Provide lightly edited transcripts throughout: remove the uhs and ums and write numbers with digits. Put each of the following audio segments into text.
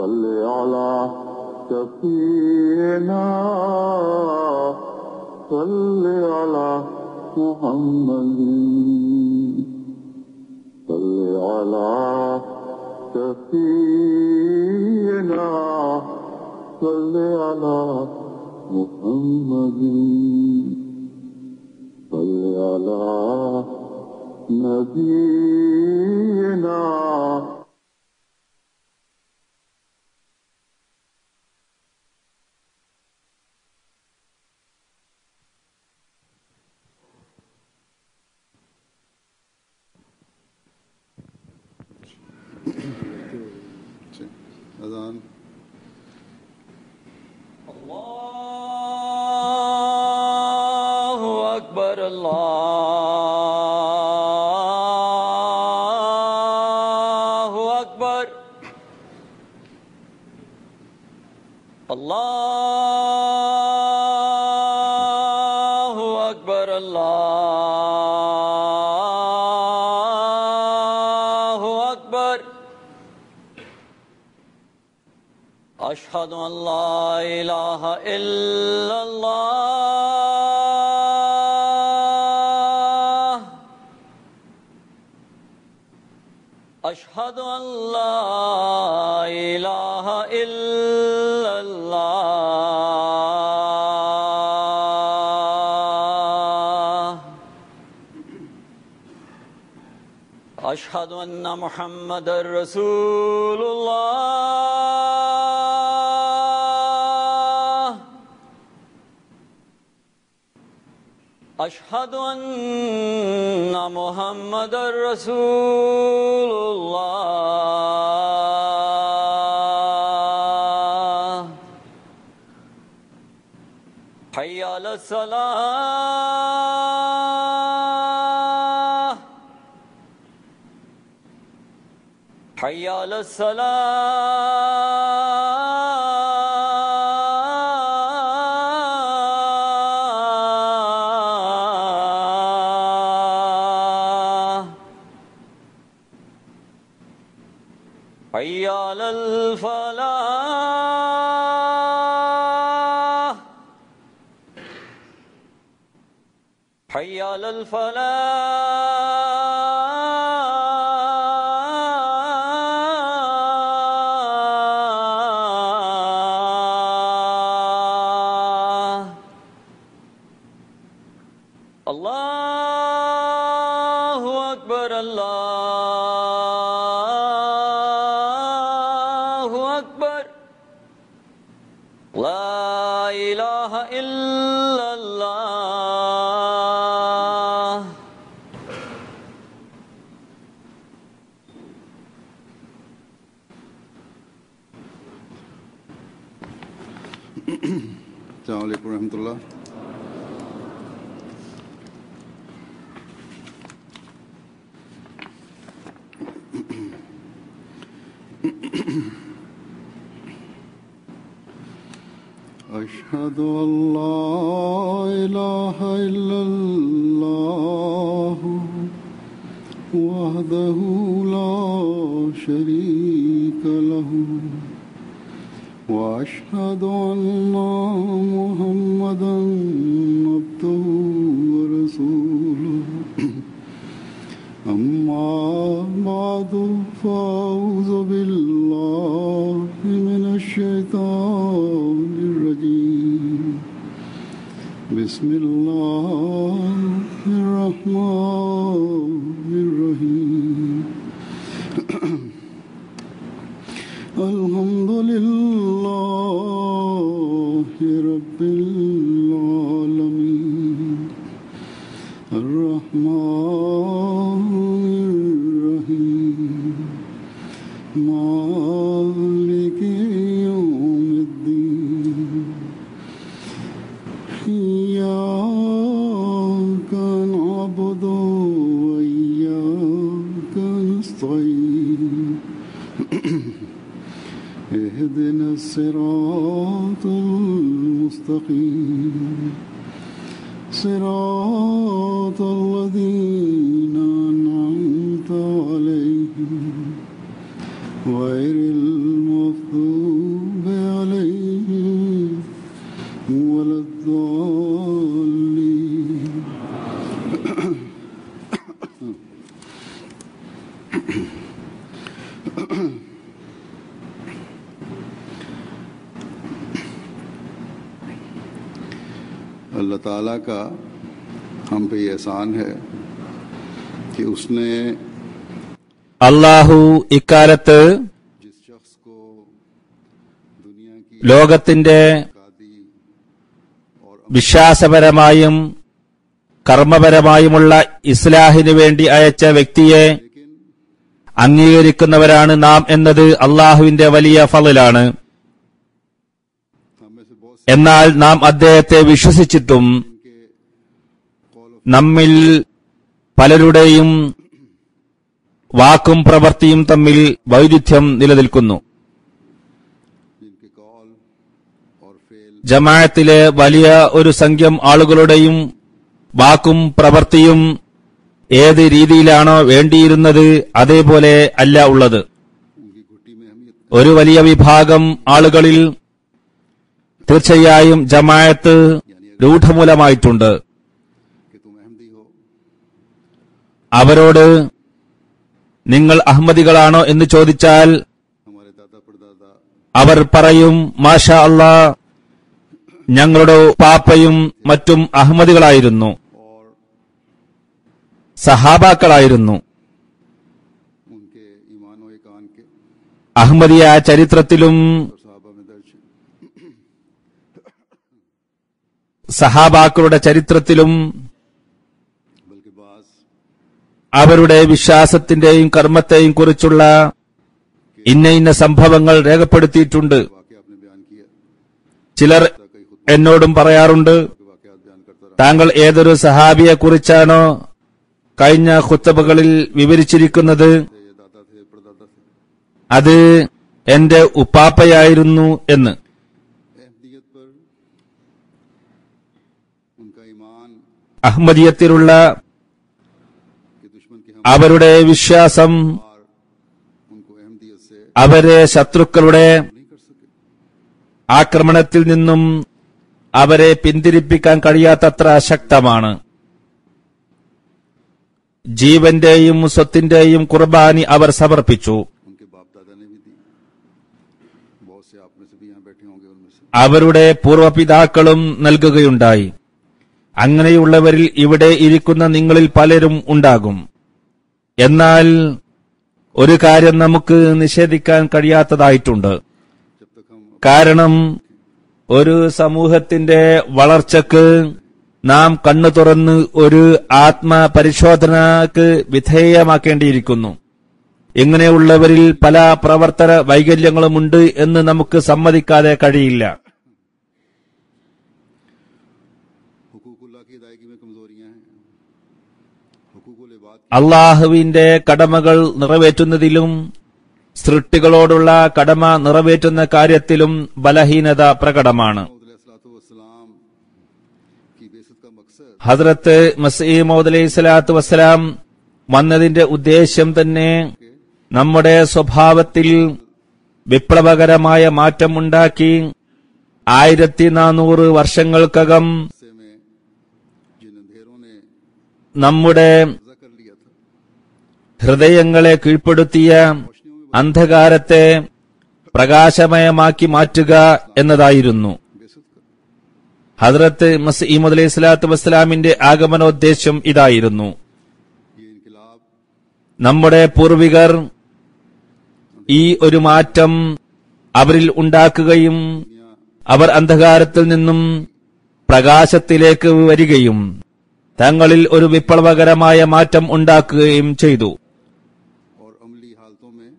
صل على سفينا صل على محمد صل على سفينا صل على محمد صل على نبينا अज़ान अल्लाहु अकबर अल्लाहु अकबर अल्लाहु अकबर अल्लाहु अकबर अशहदु अन ला इलाहा इल्लल्लाह अशहदु अन ला इलाहा इल्लल्लाह अशहदु अन्ना मुहम्मदर रसूलुल्लाह अशहदु अन्ना मुहम्मदर रसूलुल्लाह हय्या अलस सलाह हय्या अलस सलाह हय्या अलल फलाह हय्या अलल फलाह अल्लाहु अकबर अल्लाहु अकबर ला इलाहा इल्लल्लाह अस्सलामु अलैकुम रहमतुल्लाह। अशहदु अल्ला इलाहा इल्लल्लाह वहदहु ला शरीक लहु वअशहदु अन्ना मुहम्मदन अब्दुहु व रसूलुहु अम्मा बादु फ़अऊज़ु बिल्लाहि मिनश शैतानिर रजीम बिस्मिल्लाहिर रहमानिर रहीम अल्हम्दुलिल्लाहि रब्बिल आलमीन अर्रहमानिर रहीम मालिकि यौमिद्दीन इय्याका नअबुदु व इय्याका नस्तईन اهدنا الصراط المستقيم صراط الذين أنعمت عليهم غير المغضوب अल्लाह ताला का हम पे ये एहसान है कि उसने അള്ളാഹു ഇക്കാലത്ത് जिस शख्स को दुनिया की ലോകത്തിന്റെ कादी और വിശ്വാസപരമായും കർമ്മപരമായുമുള്ള ഇസ്ലാഹിനു വേണ്ടി അയച്ച വ്യക്തിയെ അംഗീകരിക്കുന്നവരാണ് നാം എന്നത് അള്ളാഹുവിന്റെ വലിയ ഫളലാണ്. हम में से बहुत എന്നാൽ നാം അദ്ദേഹത്തെ വിശ്വസിച്ചിട്ടും നമ്മിൽ പലരുടെയും വാക്കും പ്രവൃത്തിയും തമ്മിൽ വൈരുദ്ധ്യം നിലനിൽക്കുന്നു. जिनके कौल और फेल ജമാഅത്തിലെ വലിയ ഒരു സംഖ്യം ആളുകളുടെയും വാക്കും പ്രവൃത്തിയും ഏത് രീതിയിലാണോ വേണ്ടിയിരുന്നത് അതേപോലെ അല്ല ഉള്ളത്. उनकी घुट्टी में अहमियत ഒരു വലിയ വിഭാഗം ആളുകളിൽ തീർച്ചയായും ജമാഅത്ത് രൂഢമൂലമായിട്ടുണ്ട്. कि तुम अहमदी हो, അവരോട് നിങ്ങൾ അഹമ്മദികളാണോ എന്ന് ചോദിച്ചാൽ हमारे दादा परदादा അവർ പറയും മാഷാ അല്ലാ, ഞങ്ങളുടെ പാപ്പയും മറ്റും അഹമ്മദികളായിരുന്നു, और സഹാബാക്കളായിരുന്നു. उनके ईमान व ईकान के അഹമ്മദിയ ചരിത്രത്തിലും और सहाबा में दर्ज है। സഹാബാക്കളുടെ ചരിത്രത്തിലും बल्कि बाज അവരുടെ വിശ്വാസത്തിന്റെയും കർമ്മത്തെയും കുറിച്ചുള്ള ഇന്ന ഇന്ന സംഭവങ്ങൾ രേഖപ്പെടുത്തിയിട്ടുണ്ട്. वाकया आपने बयान किया, ചിലർ എന്നോടും പറയാറുണ്ട്, वाकयात बयान करता रहा। താങ്കൾ ഏതൊരു സഹാബിയെ കുറിച്ചാണോ കഴിഞ്ഞ ഖുത്ബകളിൽ വിവരിച്ചിരിക്കുന്നത് ये दादा थे, परदादा थे। അത് എന്റെ ഉപ്പാപ്പയായിരുന്നു എന്ന്. अहमदियत पर उनका ईमान അഹമ്മദിയത്തിലുള്ള के दुश्मन के हम അവരുടെ വിശ്വാസം पार उनको अहमदियत से അവരെ ശത്രുക്കളുടെ नहीं कर सके। ആക്രമണത്തിൽ നിന്നും അവരെ പിന്തിരിപ്പിക്കാൻ കഴിയാത്തത്ര ശക്തമാണ്. ജീവന്റെയും സ്വത്തിന്റെയും കുർബാനി അവർ സമർപ്പിച്ചു. उनके बाप दादा ने भी दी, बहुत से आप में से भी यहाँ बैठे होंगे उनमें से। അവരുടെ പൂർവപിതാക്കളും നൽകുകയുണ്ടായി. അങ്ങനെയുള്ളവരിൽ ഇവിടെ ഇരിക്കുന്ന നിങ്ങളിൽ പലരും ഉണ്ടാകും. എന്നാൽ ഒരു കാര്യം നമുക്ക് നിഷേധിക്കാൻ കഴിയാത്തതായിട്ടുണ്ട്. जब तक हम കാരണം ഒരു സമൂഹത്തിന്റെ വളർച്ചക്ക് നാം കണ്ണു തുറന്ന് ഒരു ആത്മപരിശോധനക്ക് വിധേയമാക്കേണ്ടിയിരിക്കുന്നു. ഇങ്ങനെയുള്ളവരിൽ പല പ്രവർത്തന വൈകല്യങ്ങളുമുണ്ട് എന്ന് നമുക്ക് സമ്മതിക്കാതെ കഴിയില്ല. हुकूकुल्लाह की अदायगी में कमजोरियां हैं, हुकूकुल इबाद അള്ളാഹുവിന്റെ കടമകൾ നിറവേറ്റുന്നതിലും സൃഷ്ടികളോടുള്ള കടമ നിറവേറ്റുന്ന കാര്യത്തിലും ബലഹീനത പ്രകടമാണ്. सलाम की बेइज्जत का मकसद ഹദ്രത്ത് മസീഹ് മൗഊദ് അലൈഹി സ്വലാത്തു വസ്സലാം വന്നതിന്റെ ഉദ്ദേശ്യം തന്നെ നമ്മുടെ സ്വഭാവത്തിൽ വിപ്ലവകരമായ മാറ്റമുണ്ടാക്കി 1400 വർഷങ്ങൾക്കകം से में जिन अंधेरों ने നമ്മുടെ कब्जा कर लिया था, ഹൃദയങ്ങളെ കീഴ്പ്പെടുത്തിയ അന്ധകാരത്തെ പ്രകാശമയമാക്കി മാറ്റുക എന്നതായിരുന്നു. बेइज्जत कर ഹദ്രത്ത് മസീഹ് മൗഊദ് അലൈഹി സ്വലാത്തു വസ്സലാമിന്റെ ആഗമനോദ്ദേശ്യം ഇതായിരുന്നു. ये इनकलाब നമ്മുടെ പൂർവികർ ഈ ഒരു മാറ്റം അവരിൽ ഉണ്ടാക്കുകയും അവർ അന്ധകാരത്തിൽ നിന്നും പ്രകാശത്തിലേക്ക് വരികയും തങ്ങളിൽ ഒരു വിപ്ലവകരമായ മാറ്റം ഉണ്ടാക്കുകയും ചെയ്തു. और अमली हालतों में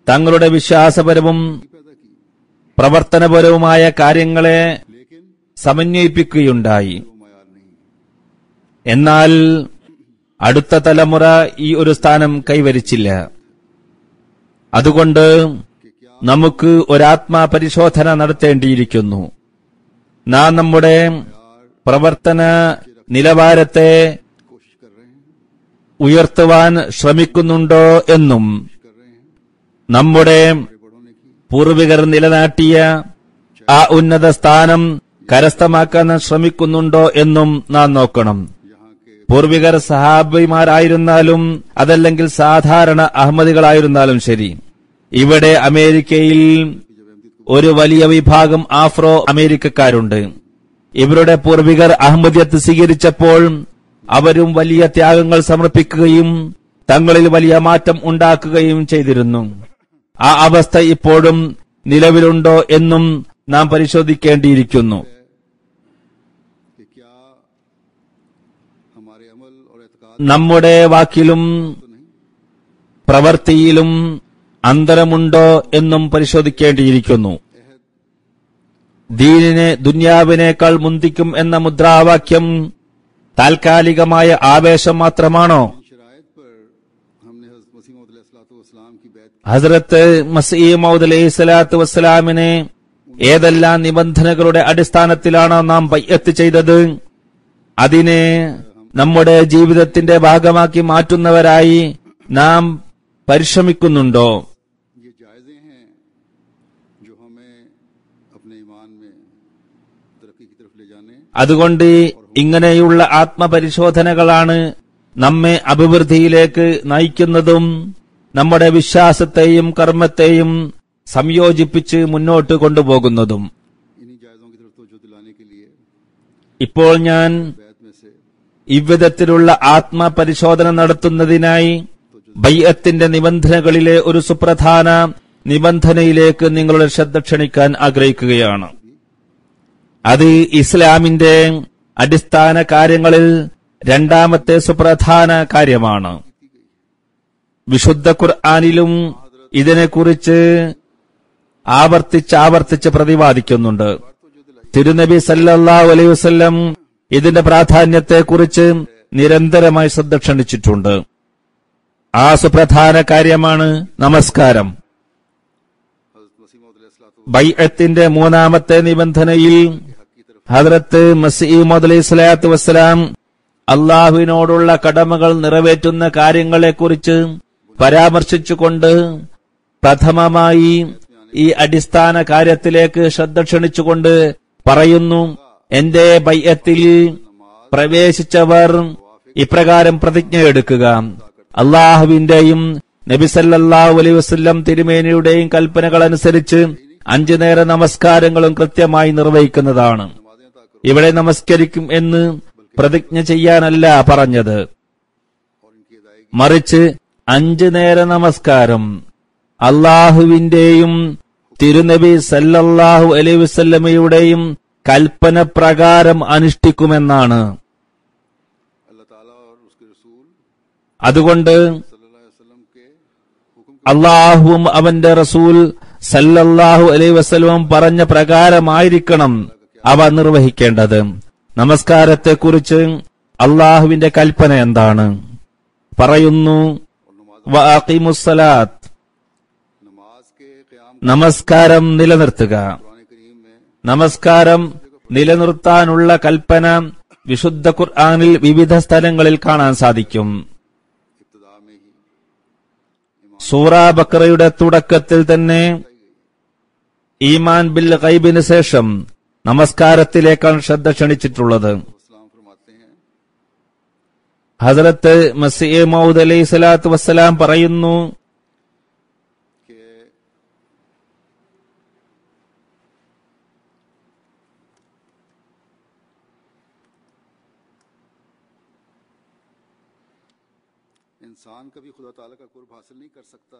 തങ്ങളുടെ വിശ്വാസപരവും पैदा की, പ്രവർത്തനപരവുമായ കാര്യങ്ങളെ लेकिन സമന്വയിപ്പിക്കുകയുണ്ടായി. वो मयार नहीं। എന്നാൽ അടുത്ത തലമുറ ഈ ഒരു സ്ഥാനം കൈവരിച്ചില്ല. അതുകൊണ്ട് നമുക്ക് ഒരാത്മപരിശോധന നടത്തേണ്ടിയിരിക്കുന്നു. നാം നമ്മുടെ പ്രവർത്തന നിലവാരത്തെ कोशिश कर रहे हैं, ഉയർത്തുവാൻ ശ്രമിക്കുന്നുണ്ടോ എന്നും कर रहे हैं നമ്മുടെ बड़ों ने की, പൂർവികർ നിലനാട്ടിയ ആ ഉന്നത സ്ഥാനം കരസ്ഥമാക്കാൻ ശ്രമിക്കുന്നുണ്ടോ എന്നും നാം നോക്കണം. यहाँ के പൂർവികർ സഹാബിമാരായിരുന്നാലും അതല്ലെങ്കിൽ സാധാരണ അഹമ്മദികളായിരുന്നാലും ശരി, ഇവിടെ അമേരിക്കയിൽ ഒരു വലിയ വിഭാഗം ആഫ്രോ അമേരിക്കക്കാരുണ്ട്. ഇവരുടെ പൂർവികർ അഹമ്മദിയത്ത് സ്വീകരിച്ചപ്പോൾ അവരും വലിയ ത്യാഗങ്ങൾ സമർപ്പിക്കുകയും തങ്ങളിൽ വലിയ മാറ്റം ഉണ്ടാക്കുകയും ചെയ്തിരുന്നു. ആ അവസ്ഥ ഇപ്പോഴും നിലവിലുണ്ടോ എന്നും നാം പരിശോധിക്കേണ്ടിയിരിക്കുന്നു. कि क्या हमारे अमल और एतकाद നമ്മുടെ വാക്കിലും പ്രവൃത്തിയിലും അന്തരമുണ്ടോ എന്നും പരിശോധിക്കേണ്ടിയിരിക്കുന്നു. ദീനിനെ ദുന്യാവിനേക്കാൾ മുന്തിക്കും എന്ന മുദ്രാവാക്യം താൽക്കാലികമായ ആവേശം മാത്രമാണോ? शराइत पर हमने हज़रत मसीह मौऊद अलैहिस्सलाम की बैत ഹസ്രത്ത് മസീഹ് മൗഊദ് അലൈഹിസ്സലാത്തു വസ്സലാമിനെ ഏതെല്ലാം നിബന്ധനകളുടെ അടിസ്ഥാനത്തിലാണോ നാം ബൈഅത്ത് ചെയ്തത്, അതിനെ നമ്മുടെ ജീവിതത്തിന്റെ ഭാഗമാക്കി മാറ്റുന്നവരായി നാം പരിശ്രമിക്കുന്നുണ്ടോ? ये जायज़े हैं जो हमें अपने ईमान में तरक्की की तरफ ले जाने അതുകൊണ്ട് ഇങ്ങനെയുള്ള ആത്മപരിശോധനകളാണ് നമ്മെ അഭിവൃദ്ധിയിലേക്ക് നയിക്കുന്നതും നമ്മുടെ വിശ്വാസത്തെയും കർമ്മത്തെയും സംയോജിപ്പിച്ച് മുന്നോട്ട് കൊണ്ടുപോകുന്നതും. इन्हीं जायज़ों की तरफ तवज्जो दिलाने के लिए ഇപ്പോൾ ഞാൻ बैत में से ഇவ்விധത്തിലുള്ള ആത്മപരിശോധന നടത്തുന്നതിനായി ബൈഅത്തിന്റെ നിബന്ധനകളിലെ ഒരു സുപ്രധാന നിബന്ധനയിലേക്ക് നിങ്ങളുടെ ശ്രദ്ധ ക്ഷണിക്കാൻ ആഗ്രഹിക്കുകയാണ്. അത് ഇസ്ലാമിന്റെ അടിസ്ഥാന കാര്യങ്ങളിൽ രണ്ടാമത്തെ സുപ്രധാന കാര്യമാണ്. വിശുദ്ധ ഖുർആനിലും ഇതിനെക്കുറിച്ച് ആവർത്തിച്ച് പ്രതിപാദിക്കുന്നുണ്ട്. തിരുനബി സല്ലല്ലാഹു അലൈഹി വസല്ലം ഇതിന്റെ പ്രാധാന്യത്തെക്കുറിച്ച് നിരന്തരമായി ശ്രദ്ധ ക്ഷണിച്ചിട്ടുണ്ട്. ആ സുപ്രധാന കാര്യമാണ് നമസ്കാരം. हज़रत मसीह मौऊद अलैहिस्सलाम ബൈഅത്തിന്റെ മൂന്നാമത്തെ നിബന്ധനയിൽ ഹദ്റത്ത് മസീഹ് മൗഊദ് അലൈഹിസ്സലാത്തു വസ്സലാം അള്ളാഹുവിനോടുള്ള കടമകൾ നിറവേറ്റുന്ന കാര്യങ്ങളെക്കുറിച്ച് പരാമർശിച്ചുകൊണ്ട് പ്രഥമമായി ഈ അടിസ്ഥാന കാര്യത്തിലേക്ക് ശ്രദ്ധ ക്ഷണിച്ചുകൊണ്ട് പറയുന്നു, എന്റെ ബൈഅത്തിൽ പ്രവേശിച്ചവർ ഇപ്രകാരം പ്രതിജ്ഞയെടുക്കുക: അള്ളാഹുവിന്റെയും നബി സല്ലല്ലാഹു അലൈഹി വസല്ലം തിരുമേനിയുടെയും കൽപ്പനകൾ അനുസരിച്ച് 5 നേര നമസ്കാരങ്ങളും കൃത്യമായി നിർവഹിക്കുന്നതാണ്. ഇവിടെ നമസ്കരിക്കും എന്ന് പ്രതിജ്ഞ ചെയ്യാനല്ല പറഞ്ഞത്, മറിച്ച് 5 നേര നമസ്കാരം അള്ളാഹുവിന്റെയും തിരുനബി സല്ലല്ലാഹു അലൈഹി വസല്ലമയുടെയും കൽപ്പന പ്രകാരം അനുഷ്ഠിക്കുമെന്നാണ്. अल्लाह ताला और उसके रसूल അതുകൊണ്ട് सल्लल्लाहु अलैहि वसल्लम के हुक्म അള്ളാഹുവും അവന്റെ റസൂൽ സല്ലല്ലാഹു അലൈഹി വസല്ലം പറഞ്ഞ പ്രകാരമായിരിക്കണം അവ നിർവഹിക്കേണ്ടത്. നമസ്കാരത്തെക്കുറിച്ച് അള്ളാഹുവിന്റെ കൽപ്പന എന്താണ്? പറയുന്നു, വഅഖീമുസ്സലാത്ത്, नमाज के क़याम നമസ്കാരം നിലനിർത്തുക. कुरान करीम में നമസ്കാരം നിലനിർത്താനുള്ള കൽപ്പന വിശുദ്ധ ഖുർആനിൽ വിവിധ സ്ഥലങ്ങളിൽ കാണാൻ സാധിക്കും. इब्तिदा में ही സൂറ ബഖറയുടെ തുടക്കത്തിൽ തന്നെ ഈമാൻ ബിൽ ഗൈബിന് ശേഷം നമസ്കാരത്തിലേക്കാണ് ശ്രദ്ധ ക്ഷണിച്ചിട്ടുള്ളത്. इस्लाम फरमाते हैं ഹസ്രത്ത് മസീഹ് മൗഊദ് അലൈഹിസ്സലാത്തു വസ്സലാം പറയുന്നു, कि इंसान कभी खुदा ताला का कुर्ब हासिल नहीं कर सकता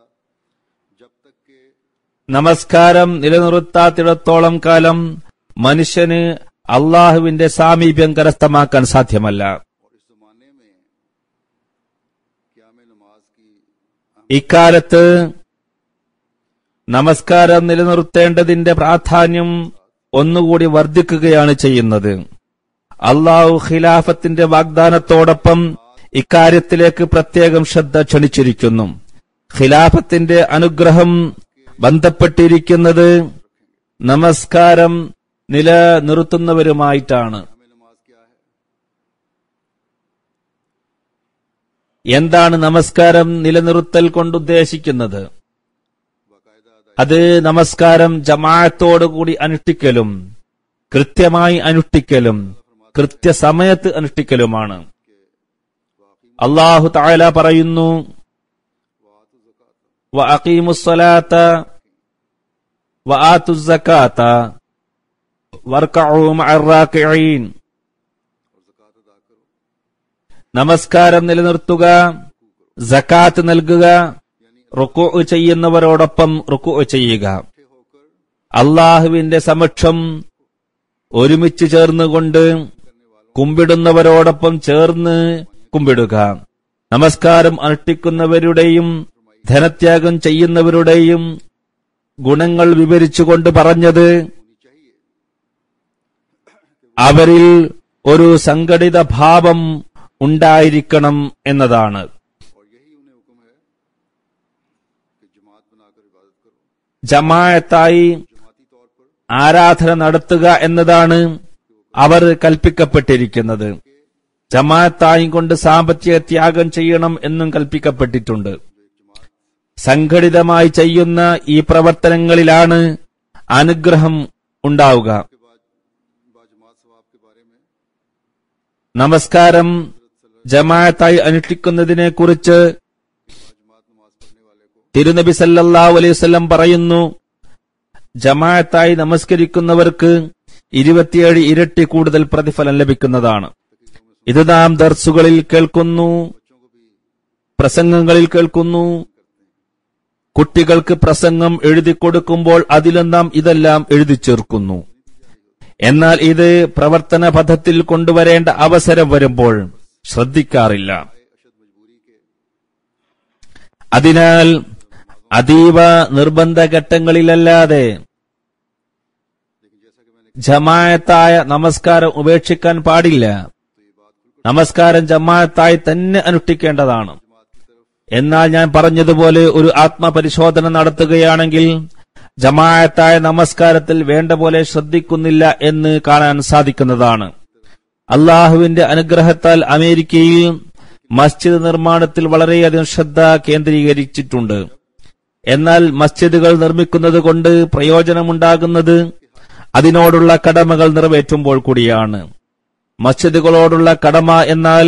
जब तक कि നമസ്കാരം നിലനിർത്താത്തിടത്തോളം കാലം മനുഷ്യന് അള്ളാഹുവിന്റെ സാമീപ്യം കരസ്ഥമാക്കാൻ സാധ്യമല്ല. और इस जमाने में क्या में नमाज की ഇക്കാലത്ത് നമസ്കാരം നിലനിർത്തേണ്ടതിന്റെ പ്രാധാന്യം ഒന്നുകൂടി വർദ്ധിക്കുകയാണ് ചെയ്യുന്നത്. അള്ളാഹു ഖിലാഫത്തിന്റെ വാഗ്ദാനത്തോടൊപ്പം ഇക്കാര്യത്തിലേക്ക് പ്രത്യേകം ശ്രദ്ധ ക്ഷണിച്ചിരിക്കുന്നു. ഖിലാഫത്തിന്റെ അനുഗ്രഹം ബന്ധപ്പെട്ടിരിക്കുന്നത് നമസ്കാരം നിലനിർത്തുന്നവരുമായിട്ടാണ്. हमें नमाज क्या है എന്താണ് നമസ്കാരം നിലനിർത്തൽ കൊണ്ടുദ്ദേശിക്കുന്നത്? അത് നമസ്കാരം ജമാഅത്തോടുകൂടി അനുഷ്ഠിക്കലും കൃത്യമായി അനുഷ്ഠിക്കലും കൃത്യസമയത്ത് അനുഷ്ഠിക്കലുമാണ്. അല്ലാഹു തആല പറയുന്നു, വഅഖീമുസ്സലാത്ത വആതുസ്സകാത്ത വർക്കഉ മഅർ-റാക്കിഈൻ. നമസ്കാരം നിലനിർത്തുക, സകാത്ത് നൽകുക, റുക്ഊ ചെയ്യുന്നവരോടൊപ്പം റുക്ഊ ചെയ്യുക. അല്ലാഹുവിന്റെ സമക്ഷം ഒരുമിച്ച് ചേർന്നുകൊണ്ട് കുമ്പിടുന്നവരോടൊപ്പം ചേർന്ന് കുമ്പിടുക. നമസ്കാരം അനുഷ്ഠിക്കുന്നവരുടെയും ധനത്യാഗം ചെയ്യുന്നവരുടെയും ഗുണങ്ങൾ വിവരിച്ചുകൊണ്ട് പറഞ്ഞത് അവരിൽ ഒരു സംഘടിത ഭാവം ഉണ്ടായിരിക്കണം എന്നതാണ്. ജമാഅത്തായി ആരാധന നടത്തുക എന്നതാണ് അവർ കൽപ്പിക്കപ്പെട്ടിരിക്കുന്നത്. ജമാഅത്തായി കൊണ്ട് സാമ്പത്തിക ത്യാഗം ചെയ്യണം എന്നും കൽപ്പിക്കപ്പെട്ടിട്ടുണ്ട്. സംഘടിതമായി ചെയ്യുന്ന ഈ പ്രവർത്തനങ്ങളിലാണ് അനുഗ്രഹം ഉണ്ടാവുക. നമസ്കാരം ജമാഅത്തായി അനുഷ്ഠിക്കുന്നതിനെ കുറിച്ച് തിരുനബി സല്ലല്ലാഹു അലൈഹി വസല്ലം പറയുന്നു, ജമാഅത്തായി നമസ്കരിക്കുന്നവർക്ക് 27 ഇരട്ടി കൂടുതൽ പ്രതിഫലം ലഭിക്കുന്നതാണ്. ഇത് നാം ദർസുകളിൽ കേൾക്കുന്നു, പ്രസംഗങ്ങളിൽ കേൾക്കുന്നു. കുട്ടികൾക്ക് പ്രസംഗം എഴുതി കൊടുക്കുമ്പോൾ അതിലും നാം ഇതെല്ലാം എഴുതി ചേർക്കുന്നു. എന്നാൽ ഇത് പ്രവർത്തന പഥത്തിൽ കൊണ്ടുവരേണ്ട അവസരം വരുമ്പോൾ ശ്രദ്ധിക്കാറില്ല. അതിനാൽ അതീവ നിർബന്ധ ഘട്ടങ്ങളിലല്ലാതെ ജമാഅത്തായ നമസ്കാരം ഉപേക്ഷിക്കാൻ പാടില്ല. നമസ്കാരം ജമാഅത്തായി തന്നെ അനുഷ്ഠിക്കേണ്ടതാണ്. എന്നാൽ ഞാൻ പറഞ്ഞതുപോലെ ഒരു ആത്മപരിശോധന നടത്തുകയാണെങ്കിൽ ജമാഅത്തായ നമസ്കാരത്തിൽ വേണ്ട പോലെ ശ്രദ്ധിക്കുന്നില്ല എന്ന് കാണാൻ സാധിക്കുന്നതാണ്. അള്ളാഹുവിന്റെ അനുഗ്രഹത്താൽ അമേരിക്കയിൽ മസ്ജിദ് നിർമ്മാണത്തിൽ വളരെയധികം ശ്രദ്ധ കേന്ദ്രീകരിച്ചിട്ടുണ്ട്. എന്നാൽ മസ്ജിദുകൾ നിർമ്മിക്കുന്നത് കൊണ്ട് പ്രയോജനമുണ്ടാകുന്നത് അതിനോടുള്ള കടമകൾ നിറവേറ്റുമ്പോൾ കൂടിയാണ്. മസ്ജിദുകളോടുള്ള കടമ എന്നാൽ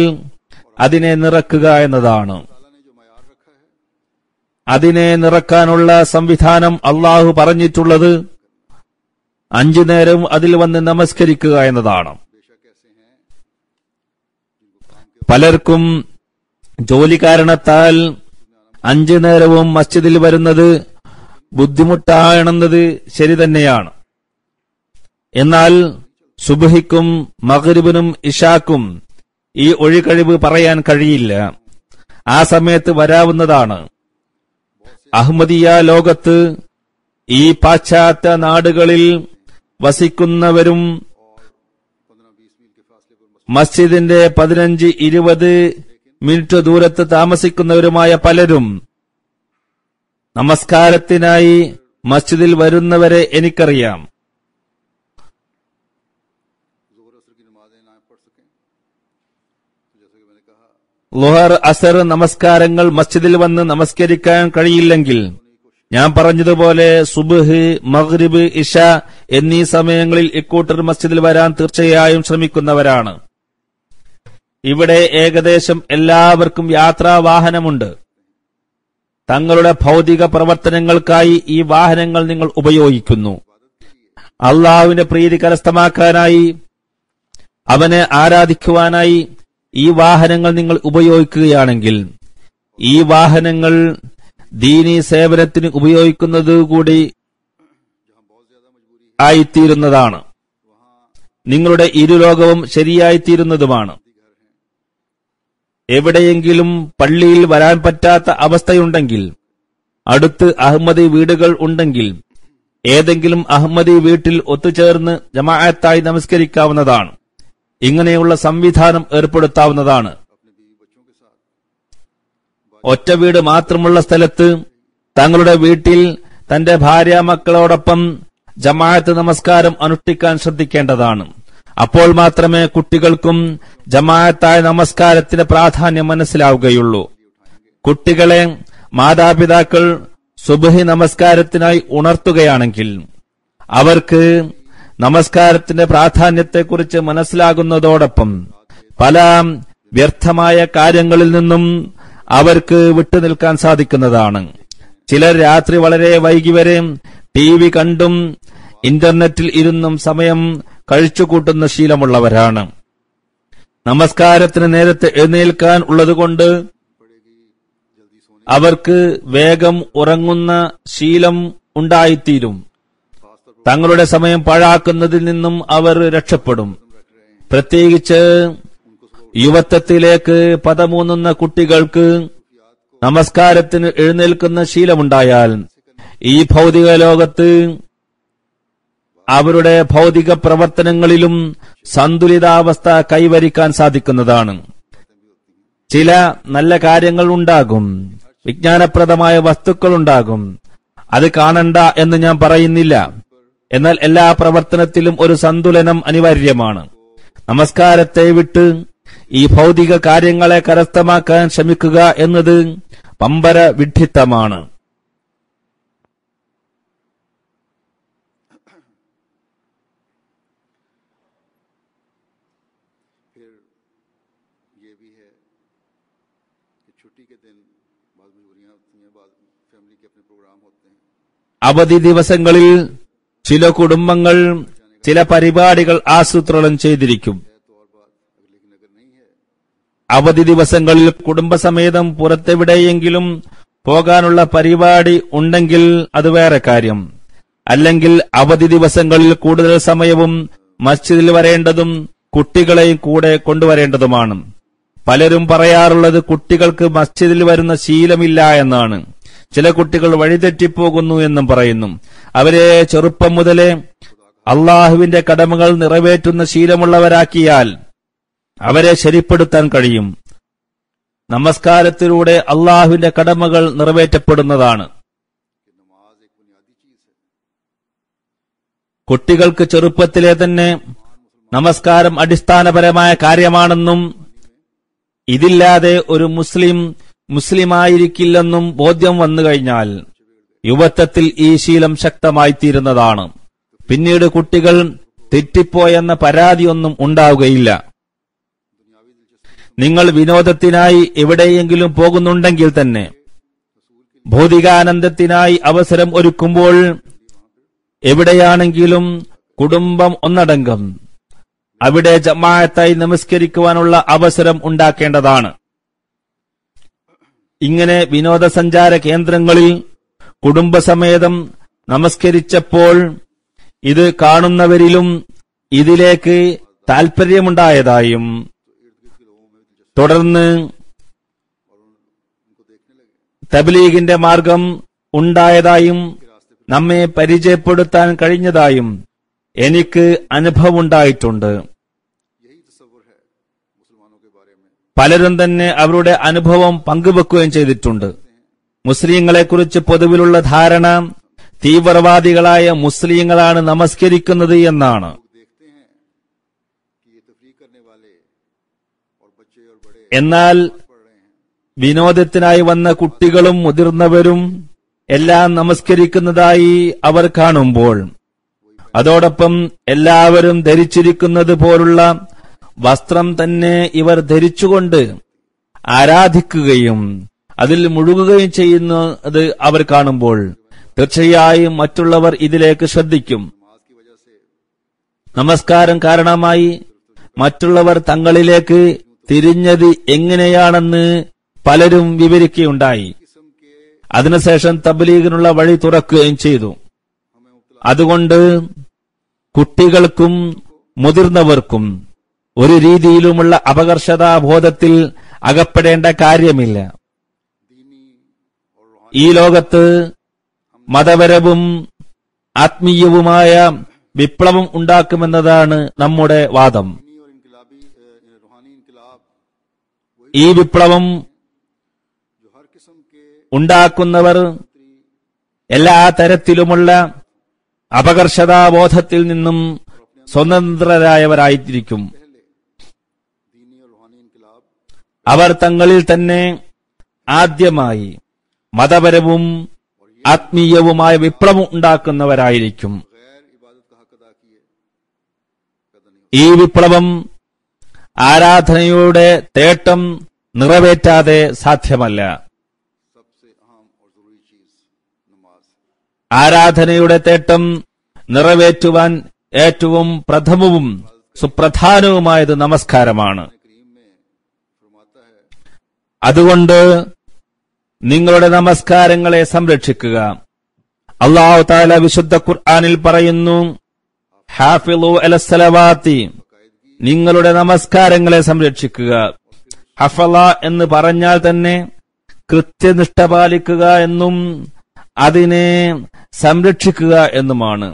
അതിനെ നിറക്കുക എന്നതാണ്. അതിനെ നിറക്കാനുള്ള സംവിധാനം അള്ളാഹു പറഞ്ഞിട്ടുള്ളത് 5 നേരം അതിൽ വന്ന് നമസ്കരിക്കുക എന്നതാണ്. പലർക്കും ജോലി കാരണത്താൽ 5 നേരവും മസ്ജിദിൽ വരുന്നത് ബുദ്ധിമുട്ടാണെന്നത് ശരി തന്നെയാണ്. എന്നാൽ സുബ്ഹിക്കും മഗ്രിബിനും ഇശാക്കും ഈ ഒഴികഴിവ് പറയാൻ കഴിയില്ല. ആ സമയത്ത് വരാവുന്നതാണ്. അഹ്മദിയ ലോകത്ത് ഈ പാശ്ചാത്യ നാടുകളിൽ വസിക്കുന്നവരും മസ്ജിദിന്റെ 15-20 മിനിറ്റ് ദൂരത്ത് താമസിക്കുന്നവരുമായ പലരും നമസ്കാരത്തിനായി മസ്ജിദിൽ വരുന്നവരെ എനിക്കറിയാം. ളുഹർ അസർ നമസ്കാരങ്ങൾ മസ്ജിദിൽ വന്ന് നമസ്കരിക്കാൻ കഴിയില്ലെങ്കിൽ ഞാൻ പറഞ്ഞതുപോലെ സുബ്ഹ്, മഗ്രിബ്, ഇശ എന്നീ സമയങ്ങളിൽ ഇക്കൂട്ടർ മസ്ജിദിൽ വരാൻ തീർച്ചയായും ശ്രമിക്കുന്നവരാണ്. ഇവിടെ ഏകദേശം എല്ലാവർക്കും യാത്രാ വാഹനമുണ്ട്. തങ്ങളുടെ ഭൗതിക പ്രവർത്തനങ്ങൾക്കായി ഈ വാഹനങ്ങൾ നിങ്ങൾ ഉപയോഗിക്കുന്നു. അള്ളാഹുവിന്റെ പ്രീതി കരസ്ഥമാക്കാനായി, അവനെ ആരാധിക്കുവാനായി ഈ വാഹനങ്ങൾ നിങ്ങൾ ഉപയോഗിക്കുകയാണെങ്കിൽ ഈ വാഹനങ്ങൾ ദീനീ സേവനത്തിന് ഉപയോഗിക്കുന്നതുകൂടി ആയിത്തീരുന്നതാണ്. നിങ്ങളുടെ ഇരുലോകവും ശരിയായിത്തീരുന്നതുമാണ്. എവിടെയെങ്കിലും പള്ളിയിൽ വരാൻ പറ്റാത്ത അവസ്ഥയുണ്ടെങ്കിൽ, അടുത്ത് അഹമ്മദി വീടുകൾ ഉണ്ടെങ്കിൽ ഏതെങ്കിലും അഹമ്മദി വീട്ടിൽ ഒത്തുചേർന്ന് ജമാഅത്തായി നമസ്കരിക്കാവുന്നതാണ്. ഇങ്ങനെയുള്ള സംവിധാനം ഏർപ്പെടുത്താവുന്നതാണ്. ഒറ്റ വീട് മാത്രമുള്ള സ്ഥലത്ത് തങ്ങളുടെ വീട്ടിൽ തന്റെ ഭാര്യ മക്കളോടൊപ്പം ജമാഅത്ത് നമസ്കാരം അനുഷ്ഠിക്കാൻ ശ്രദ്ധിക്കേണ്ടതാണ്. അപ്പോൾ മാത്രമേ കുട്ടികൾക്കും ജമാഅത്തായ നമസ്കാരത്തിന്റെ പ്രാധാന്യം മനസ്സിലാവുകയുള്ളൂ. കുട്ടികളെ മാതാപിതാക്കൾ സുബ്ഹി നമസ്കാരത്തിനായി ഉണർത്തുകയാണെങ്കിൽ അവർക്ക് നമസ്കാരത്തിന്റെ പ്രാധാന്യത്തെക്കുറിച്ച് മനസ്സിലാകുന്നതോടൊപ്പം പല വ്യർത്ഥമായ കാര്യങ്ങളിൽ നിന്നും അവർക്ക് വിട്ടുനിൽക്കാൻ സാധിക്കുന്നതാണ്. ചിലർ രാത്രി വളരെ വൈകി വരെ TV കണ്ടും ഇന്റർനെറ്റിൽ ഇരുന്നും സമയം കഴിച്ചുകൂട്ടുന്ന ശീലമുള്ളവരാണ്. നമസ്കാരത്തിന് നേരത്തെ എഴുന്നേൽക്കാൻ ഉള്ളതുകൊണ്ട് അവർക്ക് വേഗം ഉറങ്ങുന്ന ശീലം ഉണ്ടായിത്തീരും. തങ്ങളുടെ സമയം പാഴാക്കുന്നതിൽ നിന്നും അവർ രക്ഷപ്പെടും. പ്രത്യേകിച്ച് യുവത്വത്തിലേക്ക് പദമൂന്നുന്ന കുട്ടികൾക്ക് നമസ്കാരത്തിന് എഴുന്നേൽക്കുന്ന ശീലമുണ്ടായാൽ ഈ ഭൗതിക ലോകത്ത് അവരുടെ ഭൗതിക പ്രവർത്തനങ്ങളിലും സന്തുലിതാവസ്ഥ കൈവരിക്കാൻ സാധിക്കുന്നതാണ്. ചില നല്ല കാര്യങ്ങൾ ഉണ്ടാകും, വിജ്ഞാനപ്രദമായ വസ്തുക്കൾ ഉണ്ടാകും. അത് കാണണ്ട എന്ന് ഞാൻ പറയുന്നില്ല. എന്നാൽ എല്ലാ പ്രവർത്തനത്തിലും ഒരു സന്തുലനം അനിവാര്യമാണ്. നമസ്കാരത്തെ വിട്ട് ഈ ഭൗതിക കാര്യങ്ങളെ കരസ്ഥമാക്കാൻ ശ്രമിക്കുക എന്നത് പമ്പര വിഡ്ഢിത്തമാണ്. അവധി ദിവസങ്ങളിൽ ചില കുടുംബങ്ങൾ ചില പരിപാടികൾ ആസൂത്രണം ചെയ്തിരിക്കും. അവധി ദിവസങ്ങളിൽ കുടുംബസമേതം പുറത്തെവിടെയെങ്കിലും പോകാനുള്ള പരിപാടി ഉണ്ടെങ്കിൽ അത് വേറെ കാര്യം. അല്ലെങ്കിൽ അവധി ദിവസങ്ങളിൽ കൂടുതൽ സമയവും മസ്ജിദിൽ വരേണ്ടതും കുട്ടികളെയും കൂടെ കൊണ്ടുവരേണ്ടതുമാണ്. പലരും പറയാറുള്ളത് കുട്ടികൾക്ക് മസ്ജിദിൽ വരുന്ന ശീലമില്ല എന്നാണ്. ചില കുട്ടികൾ വഴിതെറ്റിപ്പോകുന്നു എന്നും പറയുന്നു. അവരെ ചെറുപ്പം മുതലേ അള്ളാഹുവിന്റെ കടമകൾ നിറവേറ്റുന്ന ശീലമുള്ളവരാക്കിയാൽ അവരെ ശരിപ്പെടുത്താൻ കഴിയും. നമസ്കാരത്തിലൂടെ അള്ളാഹുവിന്റെ കടമകൾ നിറവേറ്റപ്പെടുന്നതാണ്. കുട്ടികൾക്ക് ചെറുപ്പത്തിലെ തന്നെ നമസ്കാരം അടിസ്ഥാനപരമായ കാര്യമാണെന്നും ഇതില്ലാതെ ഒരു മുസ്ലിമായിരിക്കില്ലെന്നും ബോധ്യം വന്നു കഴിഞ്ഞാൽ യുവത്വത്തിൽ ഈ ശീലം ശക്തമായിത്തീരുന്നതാണ്. പിന്നീട് കുട്ടികൾ തെറ്റിപ്പോയെന്ന പരാതിയൊന്നും ഉണ്ടാവുകയില്ല. നിങ്ങൾ വിനോദത്തിനായി എവിടെയെങ്കിലും പോകുന്നുണ്ടെങ്കിൽ തന്നെ ഭൗതികാനന്ദത്തിനായി അവസരം ഒരുക്കുമ്പോൾ എവിടെയാണെങ്കിലും കുടുംബം ഒന്നടങ്കം അവിടെ ജമാഅത്തായി നമസ്കരിക്കുവാനുള്ള അവസരം ഉണ്ടാക്കേണ്ടതാണ്. ഇങ്ങനെ വിനോദസഞ്ചാര കേന്ദ്രങ്ങളിൽ കുടുംബസമേതം നമസ്കരിച്ചപ്പോൾ ഇത് കാണുന്നവരിലും ഇതിലേക്ക് താൽപര്യമുണ്ടായതായും തുടർന്ന് തബ്ലീഗിന്റെ മാർഗം ഉണ്ടായതായും നമ്മെ പരിചയപ്പെടുത്താൻ കഴിഞ്ഞതായും എനിക്ക് അനുഭവമുണ്ടായിട്ടുണ്ട്. പലരും തന്നെ അവരുടെ അനുഭവം പങ്കുവെക്കുകയും ചെയ്തിട്ടുണ്ട്. മുസ്ലിങ്ങളെക്കുറിച്ച് പൊതുവിലുള്ള ധാരണ തീവ്രവാദികളായ മുസ്ലിങ്ങളാണ് നമസ്കരിക്കുന്നത് എന്നാണ്. എന്നാൽ വിനോദത്തിനായി വന്ന കുട്ടികളും മുതിർന്നവരും എല്ലാം നമസ്കരിക്കുന്നതായി അവർ കാണുമ്പോൾ അതോടൊപ്പം എല്ലാവരും ധരിച്ചിരിക്കുന്നത് പോലുള്ള വസ്ത്രം തന്നെ ഇവർ ധരിച്ചുകൊണ്ട് ആരാധിക്കുകയും അതിൽ മുഴുകുകയും ചെയ്യുന്നത് അവർ കാണുമ്പോൾ തീർച്ചയായും മറ്റുള്ളവർ ഇതിലേക്ക് ശ്രദ്ധിക്കും. നമസ്കാരം കാരണമായി മറ്റുള്ളവർ തങ്ങളിലേക്ക് തിരിഞ്ഞത് എങ്ങനെയാണെന്ന് പലരും വിവരിക്കുകയുണ്ടായി. അതിനുശേഷം തബ്ലീഗിനുള്ള വഴി തുറക്കുകയും ചെയ്തു. അതുകൊണ്ട് കുട്ടികൾക്കും മുതിർന്നവർക്കും ഒരു രീതിയിലുമുള്ള അപകർഷതാബോധത്തിൽ അകപ്പെടേണ്ട കാര്യമില്ല. ഈ ലോകത്ത് മതപരവും ആത്മീയവുമായ വിപ്ലവം ഉണ്ടാക്കുമെന്നതാണ് നമ്മുടെ വാദം. ഈ വിപ്ലവം ഉണ്ടാക്കുന്നവർ എല്ലാ തരത്തിലുമുള്ള അപകർഷതാബോധത്തിൽ നിന്നും സ്വതന്ത്രരായവരായിരിക്കും. അവർ തങ്ങളിൽ തന്നെ ആദ്യമായി മതപരവും ആത്മീയവുമായ വിപ്ലവം ഉണ്ടാക്കുന്നവരായിരിക്കും. ഈ വിപ്ലവം ആരാധനയുടെ തേട്ടം നിറവേറ്റാതെ സാധ്യമല്ല. सबसे अहम और जरूरी चीज नमाज है। ആരാധനയുടെ തേട്ടം നിറവേറ്റുവാൻ ഏറ്റവും പ്രഥമവും സുപ്രധാനവുമായത് നമസ്കാരമാണ്. करीम में फरमाता है അതുകൊണ്ട് നിങ്ങളുടെ നമസ്കാരങ്ങളെ സംരക്ഷിക്കുക. അല്ലാഹു തആല വിശുദ്ധ ഖുർആനിൽ പറയുന്നു, ഹാഫിളു അലസ്സലവാത്തി, നിങ്ങളുടെ നമസ്കാരങ്ങളെ സംരക്ഷിക്കുക. ഹഫള എന്ന് പറഞ്ഞാൽ തന്നെ കൃത്യനിഷ്ഠ പാലിക്കുക എന്നും അതിനെ സംരക്ഷിക്കുക എന്നുമാണ്.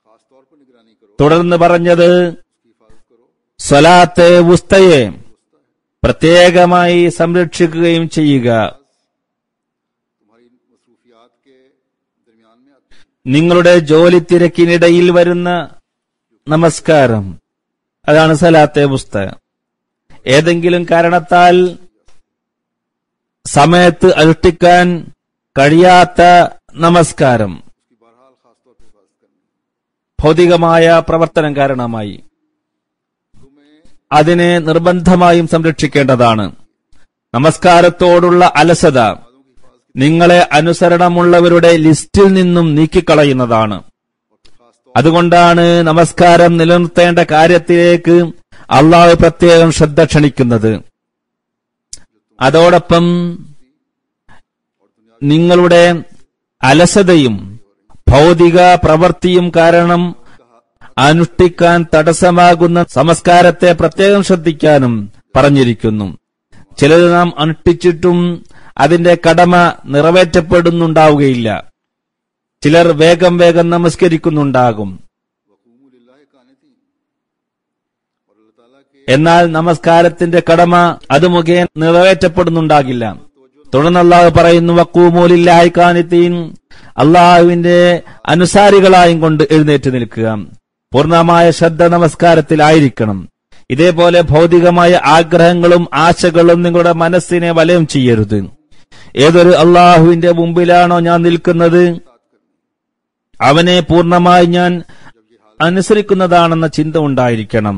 खास तौर पर निगरानी करो, തുടർന്ന് പറഞ്ഞത് उसकी हिफाजत करो। സ്വലാത്തെ വുസ്തയെ പ്രത്യേകമായി സംരക്ഷിക്കുകയും ചെയ്യുക. तुम्हारी मसरूफियात के दरमियान में आती है। നിങ്ങളുടെ ജോലി തിരക്കിനിടയിൽ വരുന്ന നമസ്കാരം, അതാണ് സലാത്തെ വുസ്ത. ഏതെങ്കിലും കാരണത്താൽ സമയത്ത് അനുഷ്ഠിക്കാൻ കഴിയാത്ത നമസ്കാരം उसकी बहरहाल खास तौर पर हिफाजत करनी। ഭൗതികമായ പ്രവർത്തനം കാരണമായി तुम्हें അതിനെ നിർബന്ധമായും സംരക്ഷിക്കേണ്ടതാണ്. നമസ്കാരത്തോടുള്ള അലസത നിങ്ങളെ അനുസരണമുള്ളവരുടെ ലിസ്റ്റിൽ നിന്നും നീക്കിക്കളയുന്നതാണ്. അതുകൊണ്ടാണ് നമസ്കാരം നിലനിർത്തേണ്ട കാര്യത്തിലേക്ക് അള്ളാഹു പ്രത്യേകം ശ്രദ്ധ ക്ഷണിക്കുന്നത്. അതോടൊപ്പം നിങ്ങളുടെ അലസതയും ഭൗതിക പ്രവൃത്തിയും കാരണം അനുഷ്ഠിക്കാൻ തടസ്സമാകുന്ന നമസ്കാരത്തെ പ്രത്യേകം ശ്രദ്ധിക്കാനും പറഞ്ഞിരിക്കുന്നു. ചിലത് നാം അനുഷ്ഠിച്ചിട്ടും അതിന്റെ കടമ നിറവേറ്റപ്പെടുന്നുണ്ടാവുകയില്ല. ചിലർ വേഗം വേഗം നമസ്കരിക്കുന്നുണ്ടാകും, वक़ूमु लिल्लाहि क़ानितीन, और अल्लाह ताला के എന്നാൽ നമസ്കാരത്തിന്റെ കടമ അത് മുഖേന നിറവേറ്റപ്പെടുന്നുണ്ടാകില്ല. തുടർന്ന് അല്ലാഹു പറയുന്നു, വഖൂമു ലില്ലാഹി ഖാനിതീൻ, അള്ളാഹുവിന്റെ അനുസാരികളായും കൊണ്ട് എഴുന്നേറ്റ് നിൽക്കുക. പൂർണ്ണമായ ശ്രദ്ധ നമസ്കാരത്തിലായിരിക്കണം. ഇതേപോലെ ഭൗതികമായ ആഗ്രഹങ്ങളും ആശകളും നിങ്ങളുടെ മനസ്സിനെ വലയം ചെയ്യരുത്. ഏതൊരു അള്ളാഹുവിന്റെ മുമ്പിലാണോ ഞാൻ നിൽക്കുന്നത്, അവനെ പൂർണ്ണമായി ഞാൻ അനുസരിക്കുന്നതാണെന്ന ചിന്ത ഉണ്ടായിരിക്കണം.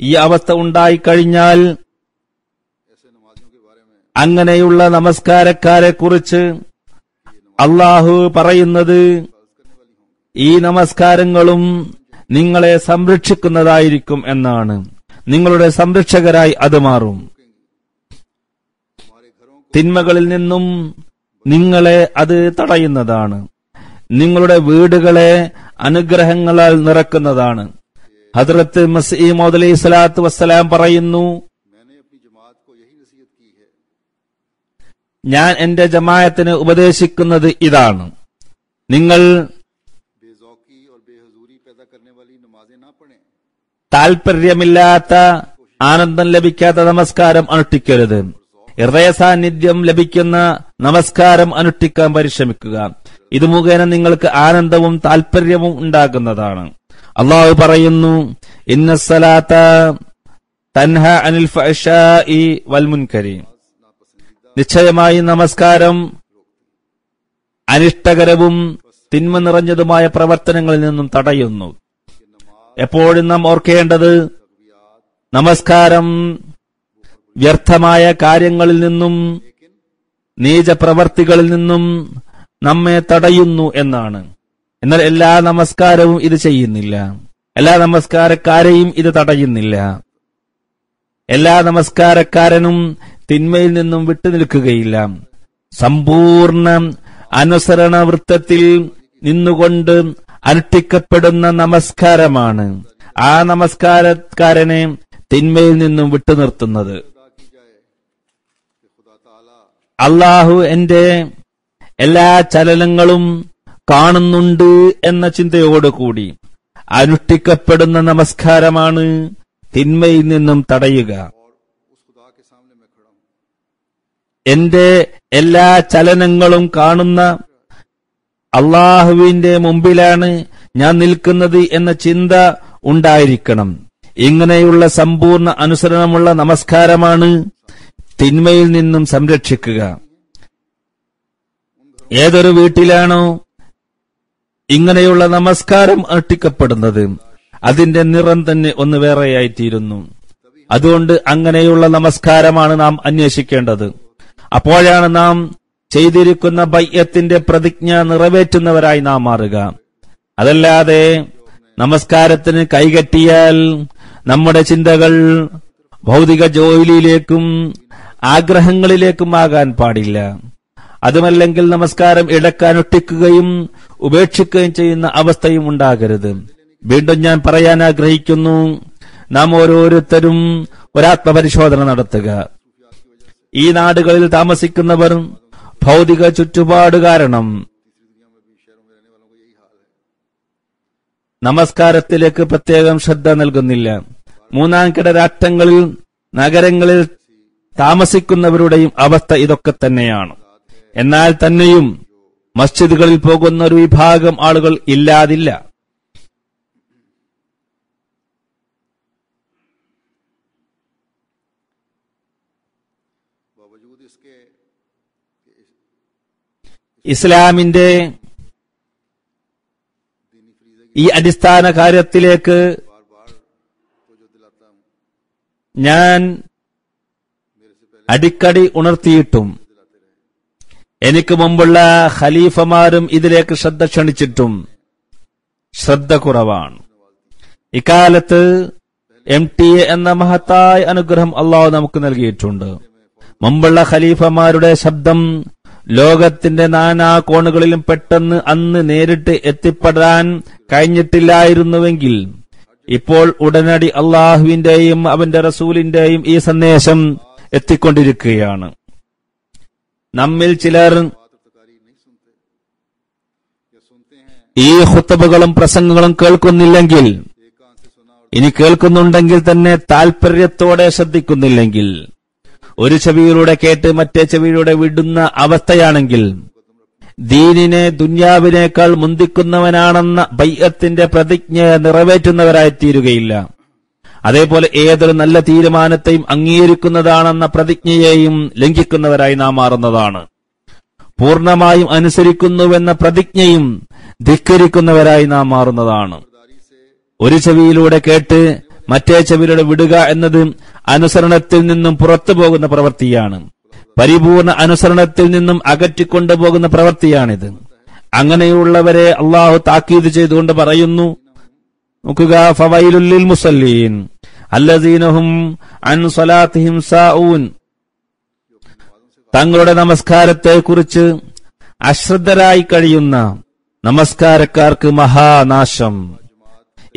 ഈ അവസ്ഥ ഉണ്ടായിക്കഴിഞ്ഞാൽ ऐसे नमाजियों के बारे में അങ്ങനെയുള്ള നമസ്കാരക്കാരെ കുറിച്ച് അള്ളാഹു പറയുന്നത്, ഈ നമസ്കാരങ്ങളും നിങ്ങളെ സംരക്ഷിക്കുന്നതായിരിക്കും എന്നാണ്. നിങ്ങളുടെ സംരക്ഷകരായി അത് മാറും. തിന്മകളിൽ നിന്നും നിങ്ങളെ അത് തടയുന്നതാണ്. നിങ്ങളുടെ വീടുകളെ അനുഗ്രഹങ്ങളാൽ നിറക്കുന്നതാണ്. ഹദ്റത്ത് മസീഹ് മൗഊദ് അലൈഹി സ്വലാത്തു വസ്സലാം പറയുന്നു, मैंने अपनी जमात को यही नसीहत की है ഞാൻ എന്റെ ജമാഅത്തിന് ഉപദേശിക്കുന്നത് ഇതാണ്, നിങ്ങൾ बेजौकी और बेहजूरी पैदा करने वाली नमाजें ना पढ़ें। താൽപര്യമില്ലാത്ത ആനന്ദം ലഭിക്കാത്ത നമസ്കാരം അനുഷ്ഠിക്കരുത്. ഹൃദയ സാന്നിധ്യം ലഭിക്കുന്ന നമസ്കാരം അനുഷ്ഠിക്കാൻ പരിശ്രമിക്കുക. ഇത് മുഖേന നിങ്ങൾക്ക് ആനന്ദവും താൽപര്യവും ഉണ്ടാകുന്നതാണ്. അള്ളാഹു പറയുന്നു, ഇന്നസ്സലാത്ത തൻഹ അനിൽ ഫഹ്ശാഇ വൽ മുൻകരി, നിശ്ചയമായി നമസ്കാരം അനിഷ്ടകരവും തിന്മ നിറഞ്ഞതുമായ പ്രവർത്തനങ്ങളിൽ നിന്നും തടയുന്നു. എപ്പോഴും നാം ഓർക്കേണ്ടത്, നമസ്കാരം വ്യർത്ഥമായ കാര്യങ്ങളിൽ നിന്നും നീചപ്രവർത്തികളിൽ നിന്നും നമ്മെ തടയുന്നു എന്നാണ്. എന്നാൽ എല്ലാ നമസ്കാരവും ഇത് ചെയ്യുന്നില്ല. എല്ലാ നമസ്കാരക്കാരെയും ഇത് തടയുന്നില്ല. എല്ലാ നമസ്കാരക്കാരനും തിന്മയിൽ നിന്നും വിട്ടുനിൽക്കുകയില്ല. സമ്പൂർണ്ണ അനുസരണ വൃത്തത്തിൽ നിന്നുകൊണ്ട് അനുഷ്ഠിക്കപ്പെടുന്ന നമസ്കാരമാണ് ആ നമസ്കാരക്കാരനെ തിന്മയിൽ നിന്നും വിട്ടുനിർത്തുന്നത്. അള്ളാഹു എന്റെ എല്ലാ ചലനങ്ങളും കാണുന്നുണ്ട് എന്ന ചിന്തയോടുകൂടി അനുഷ്ഠിക്കപ്പെടുന്ന നമസ്കാരമാണ് തിന്മയിൽ നിന്നും തടയുക. എന്റെ എല്ലാ ചലനങ്ങളും കാണുന്ന അള്ളാഹുവിന്റെ മുമ്പിലാണ് ഞാൻ നിൽക്കുന്നത് എന്ന ചിന്ത ഉണ്ടായിരിക്കണം. ഇങ്ങനെയുള്ള സമ്പൂർണ്ണ അനുസരണമുള്ള നമസ്കാരമാണ് തിന്മയിൽ നിന്നും സംരക്ഷിക്കുക. ഏതൊരു വീട്ടിലാണോ ഇങ്ങനെയുള്ള നമസ്കാരം അനുഷ്ഠിക്കപ്പെടുന്നത്, അതിന്റെ നിറം തന്നെ ഒന്ന് വേറെയായിത്തീരുന്നു. അതുകൊണ്ട് അങ്ങനെയുള്ള നമസ്കാരമാണ് നാം അന്വേഷിക്കേണ്ടത്. അപ്പോഴാണ് നാം ചെയ്തിരിക്കുന്ന ബൈഅത്തിന്റെ പ്രതിജ്ഞ നിറവേറ്റുന്നവരായി നാം മാറുക. അതല്ലാതെ നമസ്കാരത്തിന് കൈകെട്ടിയാൽ നമ്മുടെ ചിന്തകൾ ഭൗതിക ജോലിയിലേക്കും ആഗ്രഹങ്ങളിലേക്കും ആകാൻ പാടില്ല. അതുമല്ലെങ്കിൽ നമസ്കാരം ഇടക്കാനൊട്ടിക്കുകയും ഉപേക്ഷിക്കുകയും ചെയ്യുന്ന അവസ്ഥയും ഉണ്ടാകരുത്. വീണ്ടും ഞാൻ പറയാൻ ആഗ്രഹിക്കുന്നു, നാം ഓരോരുത്തരും ഒരാത്മപരിശോധന നടത്തുക. ഈ നാടുകളിൽ താമസിക്കുന്നവർ ഭൗതിക ചുറ്റുപാട് കാരണം നമസ്കാരത്തിലേക്ക് പ്രത്യേകം ശ്രദ്ധ നൽകുന്നില്ല. മൂന്നാംകിട രാഷ്ട്രങ്ങളിൽ നഗരങ്ങളിൽ താമസിക്കുന്നവരുടെയും അവസ്ഥ ഇതൊക്കെ തന്നെയാണ്. എന്നാൽ തന്നെയും മസ്ജിദുകളിൽ പോകുന്ന ഒരു വിഭാഗം ആളുകൾ ഇല്ലാതില്ല. ഇസ്ലാമിന്റെ ഈ അടിസ്ഥാന കാര്യത്തിലേക്ക് ഞാൻ അടിക്കടി ഉണർത്തിയിട്ടും എനിക്ക് മുമ്പുള്ള ഖലീഫമാരും ഇതിലേക്ക് ശ്രദ്ധ ക്ഷണിച്ചിട്ടും ശ്രദ്ധ കുറവാണ്. ഇക്കാലത്ത് MTA എന്ന മഹത്തായ അനുഗ്രഹം അള്ളാഹു നമുക്ക് നൽകിയിട്ടുണ്ട്. മുമ്പുള്ള ഖലീഫമാരുടെ ശബ്ദം ലോകത്തിന്റെ നാനാ കോണുകളിലും പെട്ടെന്ന് അന്ന് നേരിട്ട് എത്തിപ്പെടാൻ കഴിഞ്ഞിട്ടില്ലായിരുന്നുവെങ്കിൽ ഇപ്പോൾ ഉടനടി അള്ളാഹുവിന്റെയും അവന്റെ റസൂലിന്റെയും ഈ സന്ദേശം എത്തിക്കൊണ്ടിരിക്കുകയാണ്. നമ്മിൽ ചിലർ ഈ ഖുത്ബകളും പ്രസംഗങ്ങളും കേൾക്കുന്നില്ലെങ്കിൽ, ഇനി കേൾക്കുന്നുണ്ടെങ്കിൽ തന്നെ താൽപര്യത്തോടെ ശ്രദ്ധിക്കുന്നില്ലെങ്കിൽ, ഒരു ചെവിയിലൂടെ കേട്ട് മറ്റേ ചെവിയിലൂടെ വിടുന്ന അവസ്ഥയാണെങ്കിൽ ദീനിനെ ദുന്യാവിനേക്കാൾ മുന്തിക്കുന്നവനാണെന്ന ബൈഅത്തിന്റെ പ്രതിജ്ഞ നിറവേറ്റുന്നവരായി തീരുകയില്ല. അതേപോലെ ഏതൊരു നല്ല തീരുമാനത്തെയും അംഗീകരിക്കുന്നതാണെന്ന പ്രതിജ്ഞയെയും ലംഘിക്കുന്നവരായി നാം മാറുന്നതാണ്. പൂർണ്ണമായും അനുസരിക്കുന്നുവെന്ന പ്രതിജ്ഞയും ധിക്കരിക്കുന്നവരായി നാം മാറുന്നതാണ്. ഒരു ചെവിയിലൂടെ കേട്ട് മറ്റേ ചെവിയിലൂടെ വിടുക എന്നത് അനുസരണത്തിൽ നിന്നും പുറത്തു പോകുന്ന പ്രവൃത്തിയാണ്. പരിപൂർണ അനുസരണത്തിൽ നിന്നും അകറ്റിക്കൊണ്ടുപോകുന്ന പ്രവൃത്തിയാണിത്. അങ്ങനെയുള്ളവരെ അള്ളാഹു താക്കീത് ചെയ്തുകൊണ്ട് പറയുന്നു, നോക്കുക, ഫവൈലുൽ ലിൽ മുസല്ലീൻ അല്ലദീനഹും അൻ സ്വലാത്തിഹിം സാഊൻ. തങ്ങളുടെ നമസ്കാരത്തെക്കുറിച്ച് അശ്രദ്ധരായി കഴിയുന്ന നമസ്കാരക്കാർക്ക് മഹാനാശം.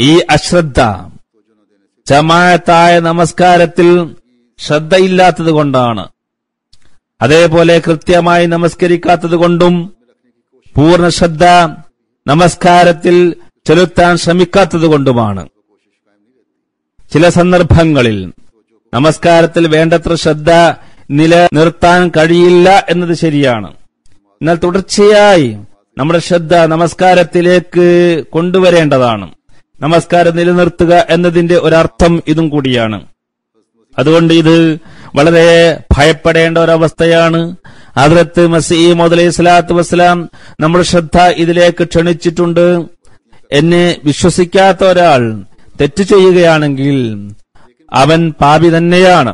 ഈ അശ്രദ്ധ ജമാഅത്തായ നമസ്കാരത്തിൽ ശ്രദ്ധയില്ലാത്തത് കൊണ്ടാണ്. അതേപോലെ കൃത്യമായി നമസ്കരിക്കാത്തത് കൊണ്ടും പൂർണ്ണ ശ്രദ്ധ നമസ്കാരത്തിൽ ചെലുത്താൻ ശ്രമിക്കാത്തത് കൊണ്ടുമാണ്. ചില സന്ദർഭങ്ങളിൽ നമസ്കാരത്തിൽ വേണ്ടത്ര ശ്രദ്ധ നിലനിർത്താൻ കഴിയില്ല എന്നത് ശരിയാണ്. എന്നാൽ തുടർച്ചയായി നമ്മുടെ ശ്രദ്ധ നമസ്കാരത്തിലേക്ക് കൊണ്ടുവരേണ്ടതാണ്. നമസ്കാരം നിലനിർത്തുക എന്നതിന്റെ ഒരർത്ഥം ഇതും കൂടിയാണ്. അതുകൊണ്ട് ഇത് വളരെ ഭയപ്പെടേണ്ട ഒരവസ്ഥയാണ്. ഹദ്റത്ത് മസീഹ് മൗഊദ് അലൈഹി സ്വലാത്തു വസ്സലാം നമ്മുടെ ശ്രദ്ധ ഇതിലേക്ക് ക്ഷണിച്ചിട്ടുണ്ട്. എന്നെ വിശ്വസിക്കാത്ത ഒരാൾ തെറ്റ് ചെയ്യുകയാണെങ്കിൽ അവൻ പാപി തന്നെയാണ്.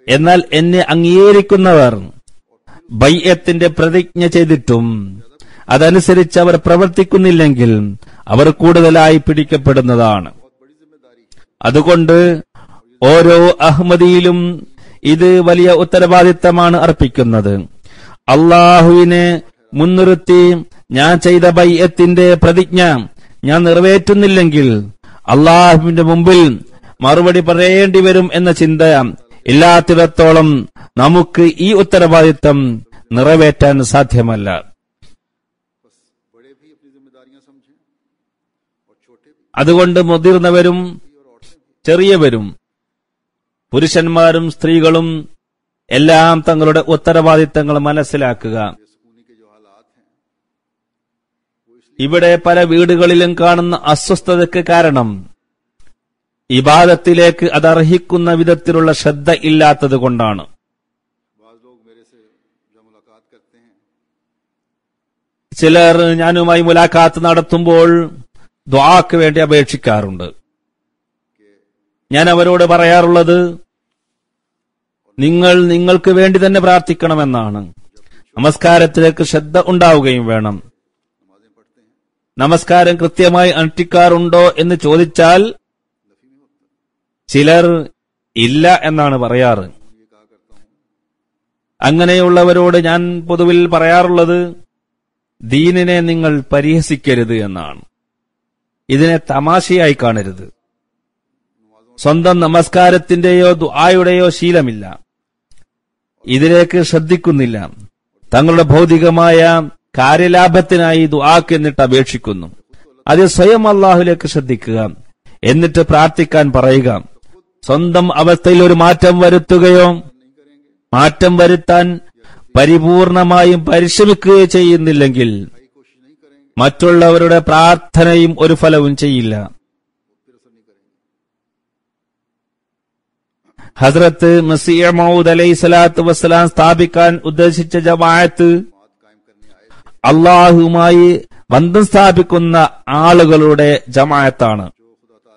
എന്നാൽ എന്നെ അംഗീകരിക്കുന്നവർ ബൈഅത്തിന്റെ പ്രതിജ്ഞ ചെയ്തിട്ടും അതനുസരിച്ച് അവർ പ്രവർത്തിക്കുന്നില്ലെങ്കിൽ അവർ കൂടുതലായി പിടിക്കപ്പെടുന്നതാണ്. അതുകൊണ്ട് ഓരോ അഹ്മദിയിലും ഇത് വലിയ ഉത്തരവാദിത്തമാണ് അർപ്പിക്കുന്നത്. അള്ളാഹുവിനെ മുൻനിർത്തി ഞാൻ ചെയ്ത ബൈഅത്തിന്റെ പ്രതിജ്ഞ ഞാൻ നിറവേറ്റുന്നില്ലെങ്കിൽ അള്ളാഹുവിന്റെ മുമ്പിൽ മറുപടി പറയേണ്ടി വരും എന്ന ചിന്ത ഇല്ലാത്തിടത്തോളം നമുക്ക് ഈ ഉത്തരവാദിത്തം നിറവേറ്റാൻ സാധ്യമല്ല. അതുകൊണ്ട് മുതിർന്നവരും ചെറിയവരും പുരുഷന്മാരും സ്ത്രീകളും എല്ലാം തങ്ങളുടെ ഉത്തരവാദിത്തങ്ങൾ മനസ്സിലാക്കുക. ഇവിടെ പല വീടുകളിലും കാണുന്ന അസ്വസ്ഥതയ്ക്ക് കാരണം ഇബാദത്തിലേക്ക് അതർഹിക്കുന്ന വിധത്തിലുള്ള ശ്രദ്ധ ഇല്ലാത്തത് കൊണ്ടാണ്. ചിലർ ഞാനുമായി മുലാഖാത്ത് നടത്തുമ്പോൾ ദുആക്ക് വേണ്ടി അപേക്ഷിക്കാറുണ്ട്. ഞാൻ അവരോട് പറയാറുള്ളത് നിങ്ങൾക്ക് വേണ്ടി തന്നെ പ്രാർത്ഥിക്കണമെന്നാണ്. നമസ്കാരത്തിലേക്ക് ശ്രദ്ധ ഉണ്ടാവുകയും വേണം. നമസ്കാരം കൃത്യമായി അനുഷ്ഠിക്കാറുണ്ടോ എന്ന് ചോദിച്ചാൽ ചിലർ ഇല്ല എന്നാണ് പറയാറ്. അങ്ങനെയുള്ളവരോട് ഞാൻ പൊതുവിൽ പറയാറുള്ളത് ദീനിനെ നിങ്ങൾ പരിഹസിക്കരുത് എന്നാണ്. ഇതിനെ തമാശയായി കാണരുത്. സ്വന്തം നമസ്കാരത്തിന്റെയോ ദുആയുടെയോ ശീലമില്ല, ഇതിലേക്ക് ശ്രദ്ധിക്കുന്നില്ല. തങ്ങളുടെ ഭൗതികമായ കാര്യലാഭത്തിനായി ദുആക്ക് എന്നിട്ട് അപേക്ഷിക്കുന്നു. അത് സ്വയം അല്ലാഹുവിലേക്ക് ശ്രദ്ധിക്കുക, എന്നിട്ട് പ്രാർത്ഥിക്കാൻ പറയുക. സ്വന്തം അവസ്ഥയിൽ ഒരു മാറ്റം വരുത്തുകയോ മാറ്റം വരുത്താൻ പരിപൂർണമായും പരിശ്രമിക്കുകയോ ചെയ്യുന്നില്ലെങ്കിൽ മറ്റുള്ളവരുടെ പ്രാർത്ഥനയും ഒരു ഫലവും ചെയ്യില്ല. ഹസ്രത്ത് മസീഹ് മൗഊദ് അലൈഹിസ്സലാത്തു വസ്സലാം സ്ഥാപിക്കാൻ ഉദ്ദേശിച്ച ജമാഅത്ത് അള്ളാഹുവുമായി ബന്ധം സ്ഥാപിക്കുന്ന ആളുകളുടെ ജമാഅത്താണ്.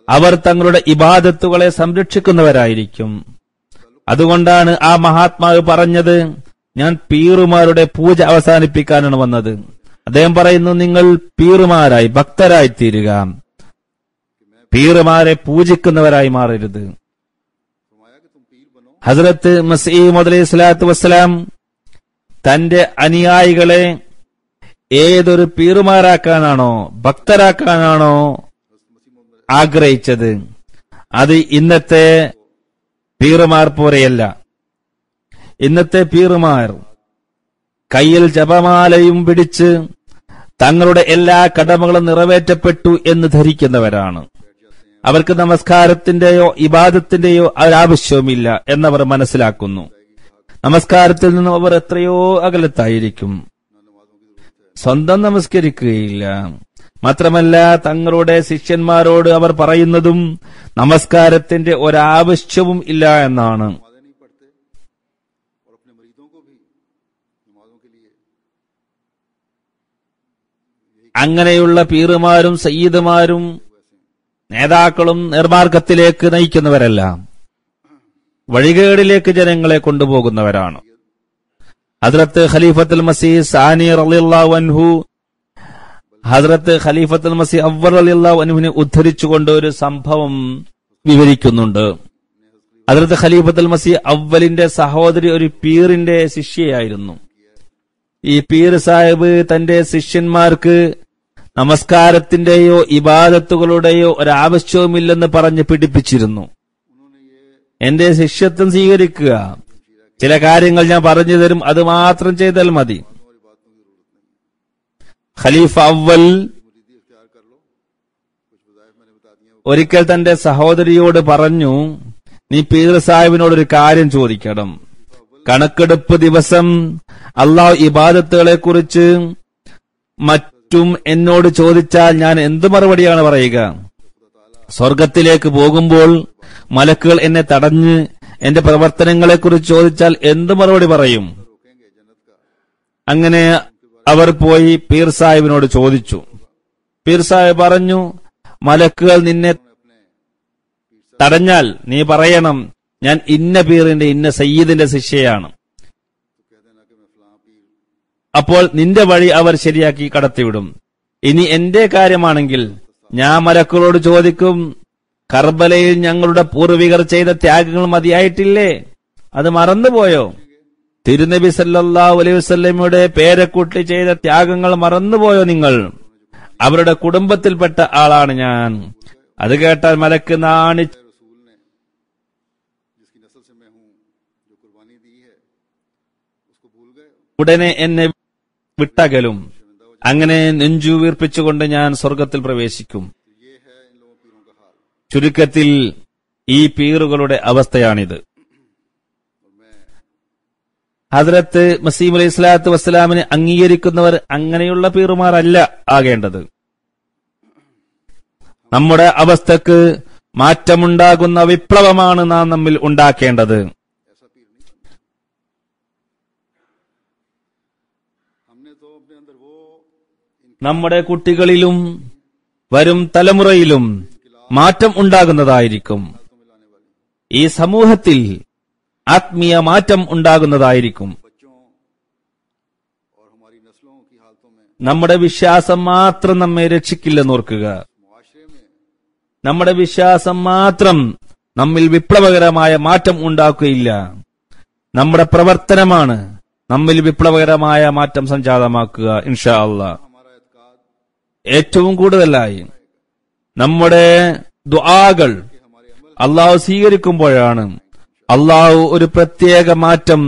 അവർ തങ്ങളുടെ ഇബാദത്തുകളെ സംരക്ഷിക്കുന്നവരായിരിക്കും. അതുകൊണ്ടാണ് ആ മഹാത്മാവ് പറഞ്ഞത്, ഞാൻ പീറുമാരുടെ പൂജ അവസാനിപ്പിക്കാനാണ് വന്നത്. അദ്ദേഹം പറയുന്നു, നിങ്ങൾ പീറുമാരായി ഭക്തരായി തീരുക, പീറുമാരെ പൂജിക്കുന്നവരായി മാറരുത്. ഹസ്രത്ത് മസീഹ് മൗഊദ് അലൈഹിസ്സലാത്തു വസ്സലാം തന്റെ അനുയായികളെ ഏതൊരു പീറുമാരാക്കാനാണോ ഭക്തരാക്കാനാണോ ആഗ്രഹിച്ചത്, അത് ഇന്നത്തെ പീറുമാർ പോലെയല്ല. ഇന്നത്തെ പീറുമാർ കയ്യിൽ ജപമാലയും പിടിച്ച് തങ്ങളുടെ എല്ലാ കടമകളും നിറവേറ്റപ്പെട്ടു എന്ന് ധരിക്കുന്നവരാണ്. അവർക്ക് നമസ്കാരത്തിന്റെയോ ഇബാദത്തിന്റെയോ ഒരാവശ്യവുമില്ല എന്നവർ മനസ്സിലാക്കുന്നു. നമസ്കാരത്തിൽ നിന്നും അവർ എത്രയോ അകലത്തായിരിക്കും. സ്വന്തം നമസ്കരിക്കുകയില്ല. മാത്രമല്ല, തങ്ങളുടെ ശിഷ്യന്മാരോട് അവർ പറയുന്നതും നമസ്കാരത്തിന്റെ ഒരാവശ്യവും ഇല്ല എന്നാണ്. അങ്ങനെയുള്ള പീറുമാരും സയ്യിദുമാരും നേതാക്കളും നിർമാർഗത്തിലേക്ക് നയിക്കുന്നവരല്ല, വഴികേടിലേക്ക് ജനങ്ങളെ കൊണ്ടുപോകുന്നവരാണ്. ഹദ്രത്ത് ഖലീഫത്തുൽ മസീഹ് സാനി റളിയല്ലാഹു അൻഹു ഹദ്രത്ത് ഖലീഫത്തുൽ മസീഹ് അവ്വൽ റളിയല്ലാഹു അൻഹുവിനെ ഉദ്ധരിച്ചുകൊണ്ട് ഒരു സംഭവം വിവരിക്കുന്നുണ്ട്. ഹദ്രത്ത് ഖലീഫത്തുൽ മസീഹ് അവ്വലിന്റെ സഹോദരി ഒരു പീറിന്റെ ശിഷ്യയായിരുന്നു. ഈ പീർ സാഹിബ് തന്റെ ശിഷ്യന്മാർക്ക് നമസ്കാരത്തിന്റെയോ ഇബാദത്തുകളുടെയോ ഒരാവശ്യവുമില്ലെന്ന് പറഞ്ഞ് പിടിപ്പിച്ചിരുന്നു. എന്റെ ശിഷ്യത്വം സ്വീകരിക്കുക, ചില കാര്യങ്ങൾ ഞാൻ പറഞ്ഞു തരും, അത് മാത്രം ചെയ്താൽ മതി. ഖലീഫ അവ്വൽ ഒരിക്കൽ തന്റെ സഹോദരിയോട് പറഞ്ഞു, നീ പീർ സാഹിബിനോടൊരു കാര്യം ചോദിക്കണം. കണക്കെടുപ്പ് ദിവസം അള്ളാഹു ഇബാദത്തുകളെ കുറിച്ച് മറ്റും എന്നോട് ചോദിച്ചാൽ ഞാൻ എന്ത് മറുപടിയാണ് പറയുക? സ്വർഗത്തിലേക്ക് പോകുമ്പോൾ മലക്കുകൾ എന്നെ തടഞ്ഞ് എന്റെ പ്രവർത്തനങ്ങളെക്കുറിച്ച് ചോദിച്ചാൽ എന്ത് മറുപടി പറയും? അങ്ങനെ അവർ പോയി പീർ സാഹിബിനോട് ചോദിച്ചു. പീർ സാഹിബ് പറഞ്ഞു, മലക്കുകൾ നിന്നെ തടഞ്ഞാൽ നീ പറയണം, ഞാൻ ഇന്ന പീറിന്റെ ഇന്ന സയ്യിദിന്റെ ശിഷ്യയാണ്. അപ്പോൾ നിന്റെ വഴി അവർ ശരിയാക്കി കടത്തിവിടും. ഇനി എന്റെ കാര്യമാണെങ്കിൽ ഞാൻ മലക്കുകളോട് ചോദിക്കും, കർബലയിൽ ഞങ്ങളുടെ പൂർവികർ ചെയ്ത ത്യാഗങ്ങൾ മതിയായിട്ടില്ലേ? അത് മറന്നുപോയോ? തിരുനബി സല്ലല്ലാഹു അലൈഹി വസല്ലമയുടെ പേരക്കുട്ടി ചെയ്ത ത്യാഗങ്ങൾ മറന്നുപോയോ നിങ്ങൾ? അവരുടെ കുടുംബത്തിൽപ്പെട്ട ആളാണ് ഞാൻ. അത് കേട്ടാൽ മലക്ക് ഉടനെ എന്നെ വിട്ടകലും. അങ്ങനെ നെഞ്ചു വീർപ്പിച്ചുകൊണ്ട് ഞാൻ സ്വർഗത്തിൽ പ്രവേശിക്കും. ചുരുക്കത്തിൽ ഈ പീറുകളുടെ അവസ്ഥയാണിത്. ഹദ്രത്ത് മസീഹ് അലൈഹി സ്വലാത്തു വസ്സലാമിനെ അംഗീകരിക്കുന്നവർ അങ്ങനെയുള്ള പീറുമാരല്ല ആകേണ്ടത്. നമ്മുടെ അവസ്ഥക്ക് മാറ്റമുണ്ടാകുന്ന വിപ്ലവമാണ് നാം നമ്മിൽ ഉണ്ടാക്കേണ്ടത്. നമ്മുടെ കുട്ടികളിലും വരും തലമുറയിലും മാറ്റം ഉണ്ടാകുന്നതായിരിക്കും. ഈ സമൂഹത്തിൽ ആത്മീയ മാറ്റം ഉണ്ടാകുന്നതായിരിക്കും. നമ്മുടെ വിശ്വാസം മാത്രം നമ്മെ രക്ഷിക്കില്ലെന്നോർക്കുക. നമ്മുടെ വിശ്വാസം മാത്രം നമ്മിൽ വിപ്ലവകരമായ മാറ്റം ഉണ്ടാക്കുകയില്ല. നമ്മുടെ പ്രവർത്തനമാണ് നമ്മിൽ വിപ്ലവകരമായ മാറ്റം സംജാതമാക്കുക ഇൻഷാ അല്ലാഹ്. ഏറ്റവും കൂടുതലായി നമ്മുടെ ദുആകൾ അള്ളാഹു സ്വീകരിക്കുമ്പോഴാണ് അള്ളാഹു ഒരു പ്രത്യേക മാറ്റം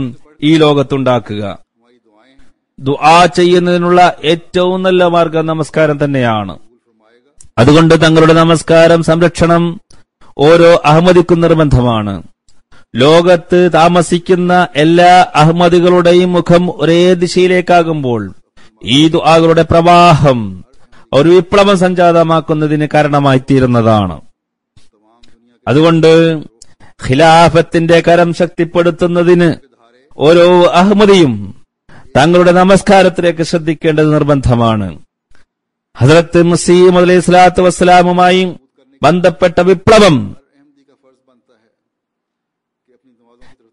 ഈ ലോകത്തുണ്ടാക്കുക. ദുആ ചെയ്യുന്നതിനുള്ള ഏറ്റവും നല്ല മാർഗം നമസ്കാരം തന്നെയാണ്. അതുകൊണ്ട് തങ്ങളുടെ നമസ്കാരം സംരക്ഷണം ഓരോ അഹമ്മദിക്കും നിർബന്ധമാണ്. ലോകത്ത് താമസിക്കുന്ന എല്ലാ അഹമ്മദികളുടെയും മുഖം ഒരേ ദിശയിലേക്കാകുമ്പോൾ ഈ ദുആകളുടെ പ്രവാഹം ഒരു വിപ്ലവം സംജാതമാക്കുന്നതിന് കാരണമായി തീരുന്നതാണ്. അതുകൊണ്ട് ഖിലാഫത്തിന്റെ കരം ശക്തിപ്പെടുത്തുന്നതിന് ഓരോ അഹമ്മദിയും തങ്ങളുടെ നമസ്കാരത്തിലേക്ക് ശ്രദ്ധിക്കേണ്ടത് നിർബന്ധമാണ്. ഹസ്രത്ത് മസീഹ് അലൈഹി സ്വലാത്തു വസ്സലാമുമായി ബന്ധപ്പെട്ട വിപ്ലവം,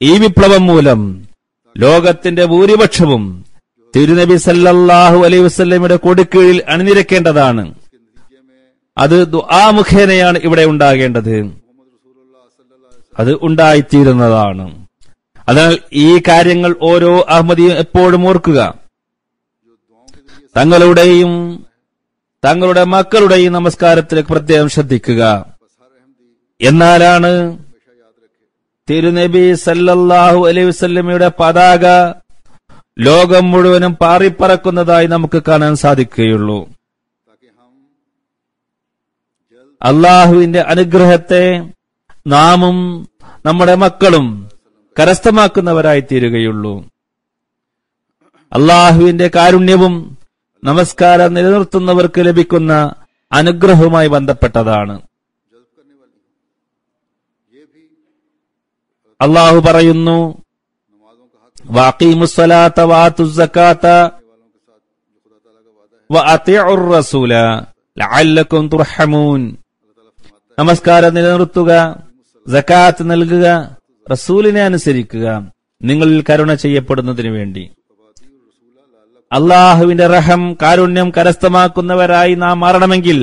ഈ വിപ്ലവം മൂലം ലോകത്തിന്റെ ഭൂരിപക്ഷവും തിരുനബി സല്ലല്ലാഹു അലൈഹി വസല്ലമയുടെ കൊടുക്കീഴിൽ അണിനിരക്കേണ്ടതാണ്. അത് ദുആ മുഖേനയാണ് ഇവിടെ ഉണ്ടാകേണ്ടത്. അത് ഉണ്ടായിത്തീരുന്നതാണ്. അതിനാൽ ഈ കാര്യങ്ങൾ ഓരോ അഹമ്മദിയും എപ്പോഴും ഓർക്കുക. തങ്ങളുടെയും തങ്ങളുടെ മക്കളുടെയും നമസ്കാരത്തിലേക്ക് പ്രത്യേകം ശ്രദ്ധിക്കുക. എന്നാലാണ് തിരുനബി സല്ലല്ലാഹു അലൈഹി വസല്ലമയുടെ പതാക ലോകം മുഴുവനും പാറിപ്പറക്കുന്നതായി നമുക്ക് കാണാൻ സാധിക്കുകയുള്ളൂ. അള്ളാഹുവിന്റെ അനുഗ്രഹത്തെ നാമും നമ്മുടെ മക്കളും കരസ്ഥമാക്കുന്നവരായി തീരുകയുള്ളൂ. അള്ളാഹുവിന്റെ കാരുണ്യവും നമസ്കാരം നിലനിർത്തുന്നവർക്ക് ലഭിക്കുന്ന അനുഗ്രഹവുമായി ബന്ധപ്പെട്ടതാണ്. അള്ളാഹു പറയുന്നു, വഅഖീമുസ്സലാത്ത വആതുസ്സകാത്ത വഅതിഉർ റസൂല ലഅല്ലകും തുർഹമൂൻ. നമസ്കാരം നിലനിർത്തുക, സകാത്ത് നൽകുക, റസൂലിനെ അനുസരിക്കുക, നിങ്ങളിൽ കരുണ ചെയ്യപ്പെടുന്നതിനു വേണ്ടി. അള്ളാഹുവിന്റെ റഹം, കാരുണ്യം കരസ്ഥമാക്കുന്നവരായി നാം മാറണമെങ്കിൽ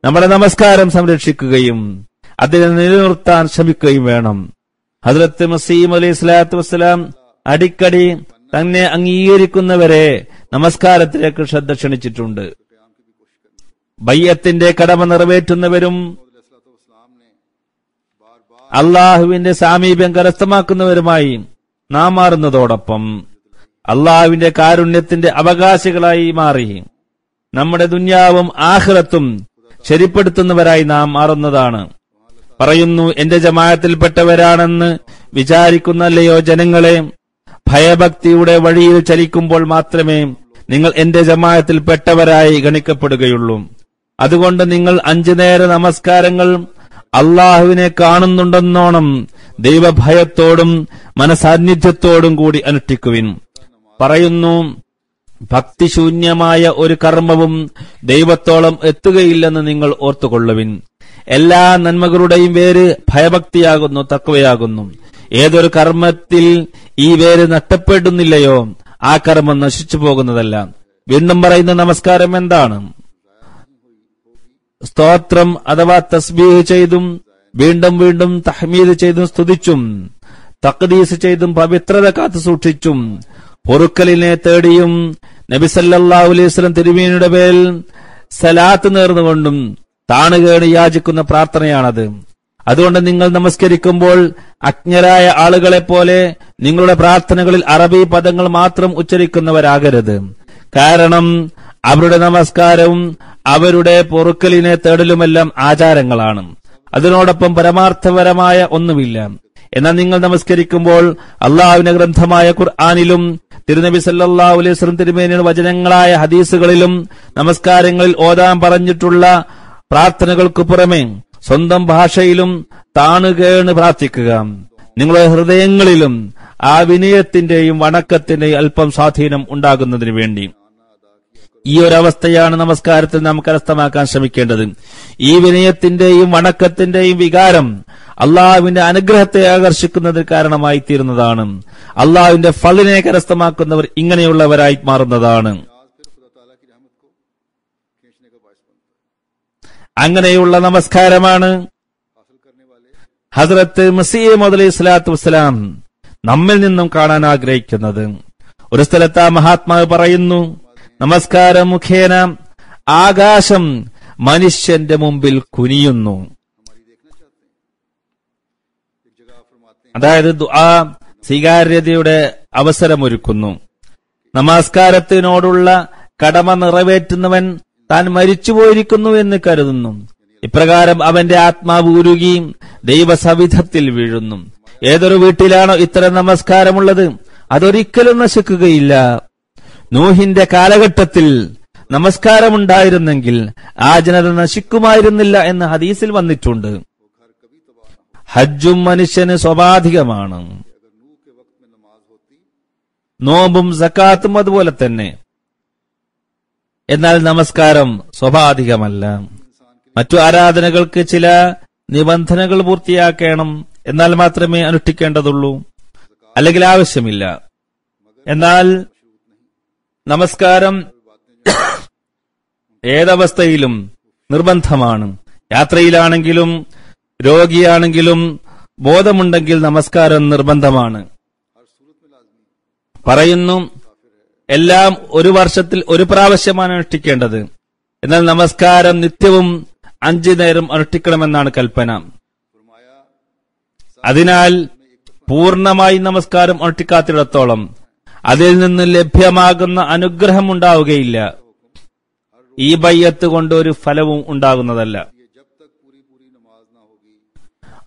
നമ്മുടെ നമസ്കാരം സംരക്ഷിക്കുകയും അതിനെ നിലനിർത്താൻ ശ്രമിക്കുകയും വേണം. ഹദ്റത്ത് മസീഹ് അലൈഹി സ്വലാത്തു വസ്സലാം അടിക്കടി തന്നെ അംഗീകരിക്കുന്നവരെ നമസ്കാരത്തിലേക്ക് ശ്രദ്ധ ക്ഷണിച്ചിട്ടുണ്ട്. ബയ്യത്തിന്റെ കടമ നിറവേറ്റുന്നവരും അള്ളാഹുവിന്റെ സാമീപ്യം കരസ്ഥമാക്കുന്നവരുമായി നാം മാറുന്നതോടൊപ്പം അള്ളാഹുവിന്റെ കാരുണ്യത്തിന്റെ അവകാശികളായി മാറി നമ്മുടെ ദുന്യാവും ആഖിറത്തും ശരിപ്പെടുത്തുന്നവരായി നാം മാറുന്നതാണ്. പറയുന്നു, എന്റെ ജമാഅത്തിൽപ്പെട്ടവരാണെന്ന് വിചാരിക്കുന്നല്ലയോ ജനങ്ങളെ, ഭയഭക്തിയുടെ വഴിയിൽ ചലിക്കുമ്പോൾ മാത്രമേ നിങ്ങൾ എന്റെ ജമാഅത്തിൽപ്പെട്ടവരായി ഗണിക്കപ്പെടുകയുള്ളൂ. അതുകൊണ്ട് നിങ്ങൾ 5 നേര നമസ്കാരങ്ങൾ അള്ളാഹുവിനെ കാണുന്നുണ്ടെന്നോണം ദൈവഭയത്തോടും മനസാന്നിധ്യത്തോടും കൂടി അനുഷ്ഠിക്കുവിൻ. പറയുന്നു, ഭക്തിശൂന്യമായ ഒരു കർമ്മവും ദൈവത്തോളം എത്തുകയില്ലെന്ന് നിങ്ങൾ ഓർത്തുകൊള്ളുവിൻ. എല്ലാ നന്മകളുടെയും വേര് ഭയഭക്തിയാകുന്നു, തഖ്വയാകുന്നു. ഏതൊരു കർമ്മത്തിൽ ഈ വേര് നഷ്ടപ്പെടുന്നില്ലയോ ആ കർമ്മം നശിച്ചു പോകുന്നതല്ല. വീണ്ടും പറയുന്ന നമസ്കാരം എന്താണ്? സ്തോത്രം അഥവാ തസ്ബീഹ് ചെയ്തും വീണ്ടും വീണ്ടും തഹ്മീദ് ചെയ്തും സ്തുതിച്ചും തഖ്ദീസ് ചെയ്തും പവിത്രത കാത്തു സൂക്ഷിച്ചും പൊറുക്കലിനെ തേടിയും നബി സല്ലല്ലാഹു അലൈഹി വസല്ലം തിരുമേനിയുടെ പേരിൽ സലാത്ത് നേർന്നുകൊണ്ടും താണുകേണി യാചിക്കുന്ന പ്രാർത്ഥനയാണത്. അതുകൊണ്ട് നിങ്ങൾ നമസ്കരിക്കുമ്പോൾ അജ്ഞരായ ആളുകളെ പോലെ നിങ്ങളുടെ പ്രാർത്ഥനകളിൽ അറബി പദങ്ങൾ മാത്രം ഉച്ചരിക്കുന്നവരാകരുത്. കാരണം അവരുടെ നമസ്കാരവും അവരുടെ പൊറുക്കലിനെ തേടലുമെല്ലാം ആചാരങ്ങളാണ്. അതിനോടൊപ്പം പരമാർത്ഥപരമായ ഒന്നുമില്ല. എന്നാൽ നിങ്ങൾ നമസ്കരിക്കുമ്പോൾ അള്ളാഹുവിന്റെ ഗ്രന്ഥമായ ഖുർആനിലും തിരുനബി സല്ലല്ലാഹു അലൈഹി വസല്ലം തിരുമേനിയുടെ വചനങ്ങളായ ഹദീസുകളിലും നമസ്കാരങ്ങളിൽ ഓതാൻ പറഞ്ഞിട്ടുള്ള പ്രാർത്ഥനകൾക്ക് പുറമെ സ്വന്തം ഭാഷയിലും താണുകേണ് പ്രാർത്ഥിക്കുക. നിങ്ങളുടെ ഹൃദയങ്ങളിലും ആ വിനയത്തിന്റെയും വണക്കത്തിന്റെയും അല്പം സ്വാധീനം ഉണ്ടാകുന്നതിന് വേണ്ടി. ഈ ഒരവസ്ഥയാണ് നമസ്കാരത്തിൽ നാം കരസ്ഥമാക്കാൻ ശ്രമിക്കേണ്ടത്. ഈ വിനയത്തിന്റെയും വണക്കത്തിന്റെയും വികാരം അള്ളാഹുവിന്റെ അനുഗ്രഹത്തെ ആകർഷിക്കുന്നതിന് കാരണമായി തീരുന്നതാണ്. അള്ളാഹുവിന്റെ ഫളിനെ കരസ്ഥമാക്കുന്നവർ ഇങ്ങനെയുള്ളവരായി മാറുന്നതാണ്. അങ്ങനെയുള്ള നമസ്കാരമാണ് ഹസ്രത്ത് മസീഹ് മൗഊദ് അലൈഹി സ്വലാത്തു വസ്സലാം നമ്മിൽ നിന്നും കാണാൻ ആഗ്രഹിക്കുന്നത്. ഒരു സ്ഥലത്ത് ആ മഹാത്മാവ് പറയുന്നു, നമസ്കാരം മുഖേന ആകാശം മനുഷ്യന്റെ മുമ്പിൽ കുനിയുന്നു. അതായത് ദുആ സ്വീകാര്യതയുടെ അവസരമൊരുക്കുന്നു. നമസ്കാരത്തിനോടുള്ള കടമ നിറവേറ്റുന്നവൻ താൻ മരിച്ചുപോയിരിക്കുന്നു എന്ന് കരുതുന്നു. ഇപ്രകാരം അവന്റെ ആത്മാവ് ഉരുകി ദൈവസവിധത്തിൽ വീഴുന്നു. ഏതൊരു വീട്ടിലാണോ ഇത്തരം നമസ്കാരമുള്ളത് അതൊരിക്കലും നശിക്കുകയില്ല. നൂഹിന്റെ കാലഘട്ടത്തിൽ നമസ്കാരമുണ്ടായിരുന്നെങ്കിൽ ആ ജനത നശിക്കുമായിരുന്നില്ല എന്ന് ഹദീസിൽ വന്നിട്ടുണ്ട്. ഹജ്ജും മനുഷ്യന് സ്വാഭാവികമാണ്, നോമ്പും സക്കാത്തും അതുപോലെ തന്നെ. എന്നാൽ നമസ്കാരം സ്വാഭാവികമല്ല. മറ്റു ആരാധനകൾക്ക് ചില നിബന്ധനകൾ പൂർത്തിയാക്കണം, എന്നാൽ മാത്രമേ അനുഷ്ഠിക്കേണ്ടതുള്ളൂ, അല്ലെങ്കിൽ ആവശ്യമില്ല. എന്നാൽ നമസ്കാരം ഏതവസ്ഥയിലും നിർബന്ധമാണ്. യാത്രയിലാണെങ്കിലും രോഗിയാണെങ്കിലും ബോധമുണ്ടെങ്കിൽ നമസ്കാരം നിർബന്ധമാണ്. പറയുന്നു, എല്ലാം ഒരു വർഷത്തിൽ ഒരു പ്രാവശ്യമാണ് അനുഷ്ഠിക്കേണ്ടത്. എന്നാൽ നമസ്കാരം നിത്യവും 5 നേരം അനുഷ്ഠിക്കണമെന്നാണ് കൽപ്പന. അതിനാൽ പൂർണ്ണമായി നമസ്കാരം അനുഷ്ഠിക്കാത്തിടത്തോളം അതിൽ നിന്ന് ലഭ്യമാകുന്ന അനുഗ്രഹം ഉണ്ടാവുകയില്ല. ഈ ബയ്യത്ത് കൊണ്ട് ഒരു ഫലവും ഉണ്ടാകുന്നതല്ല.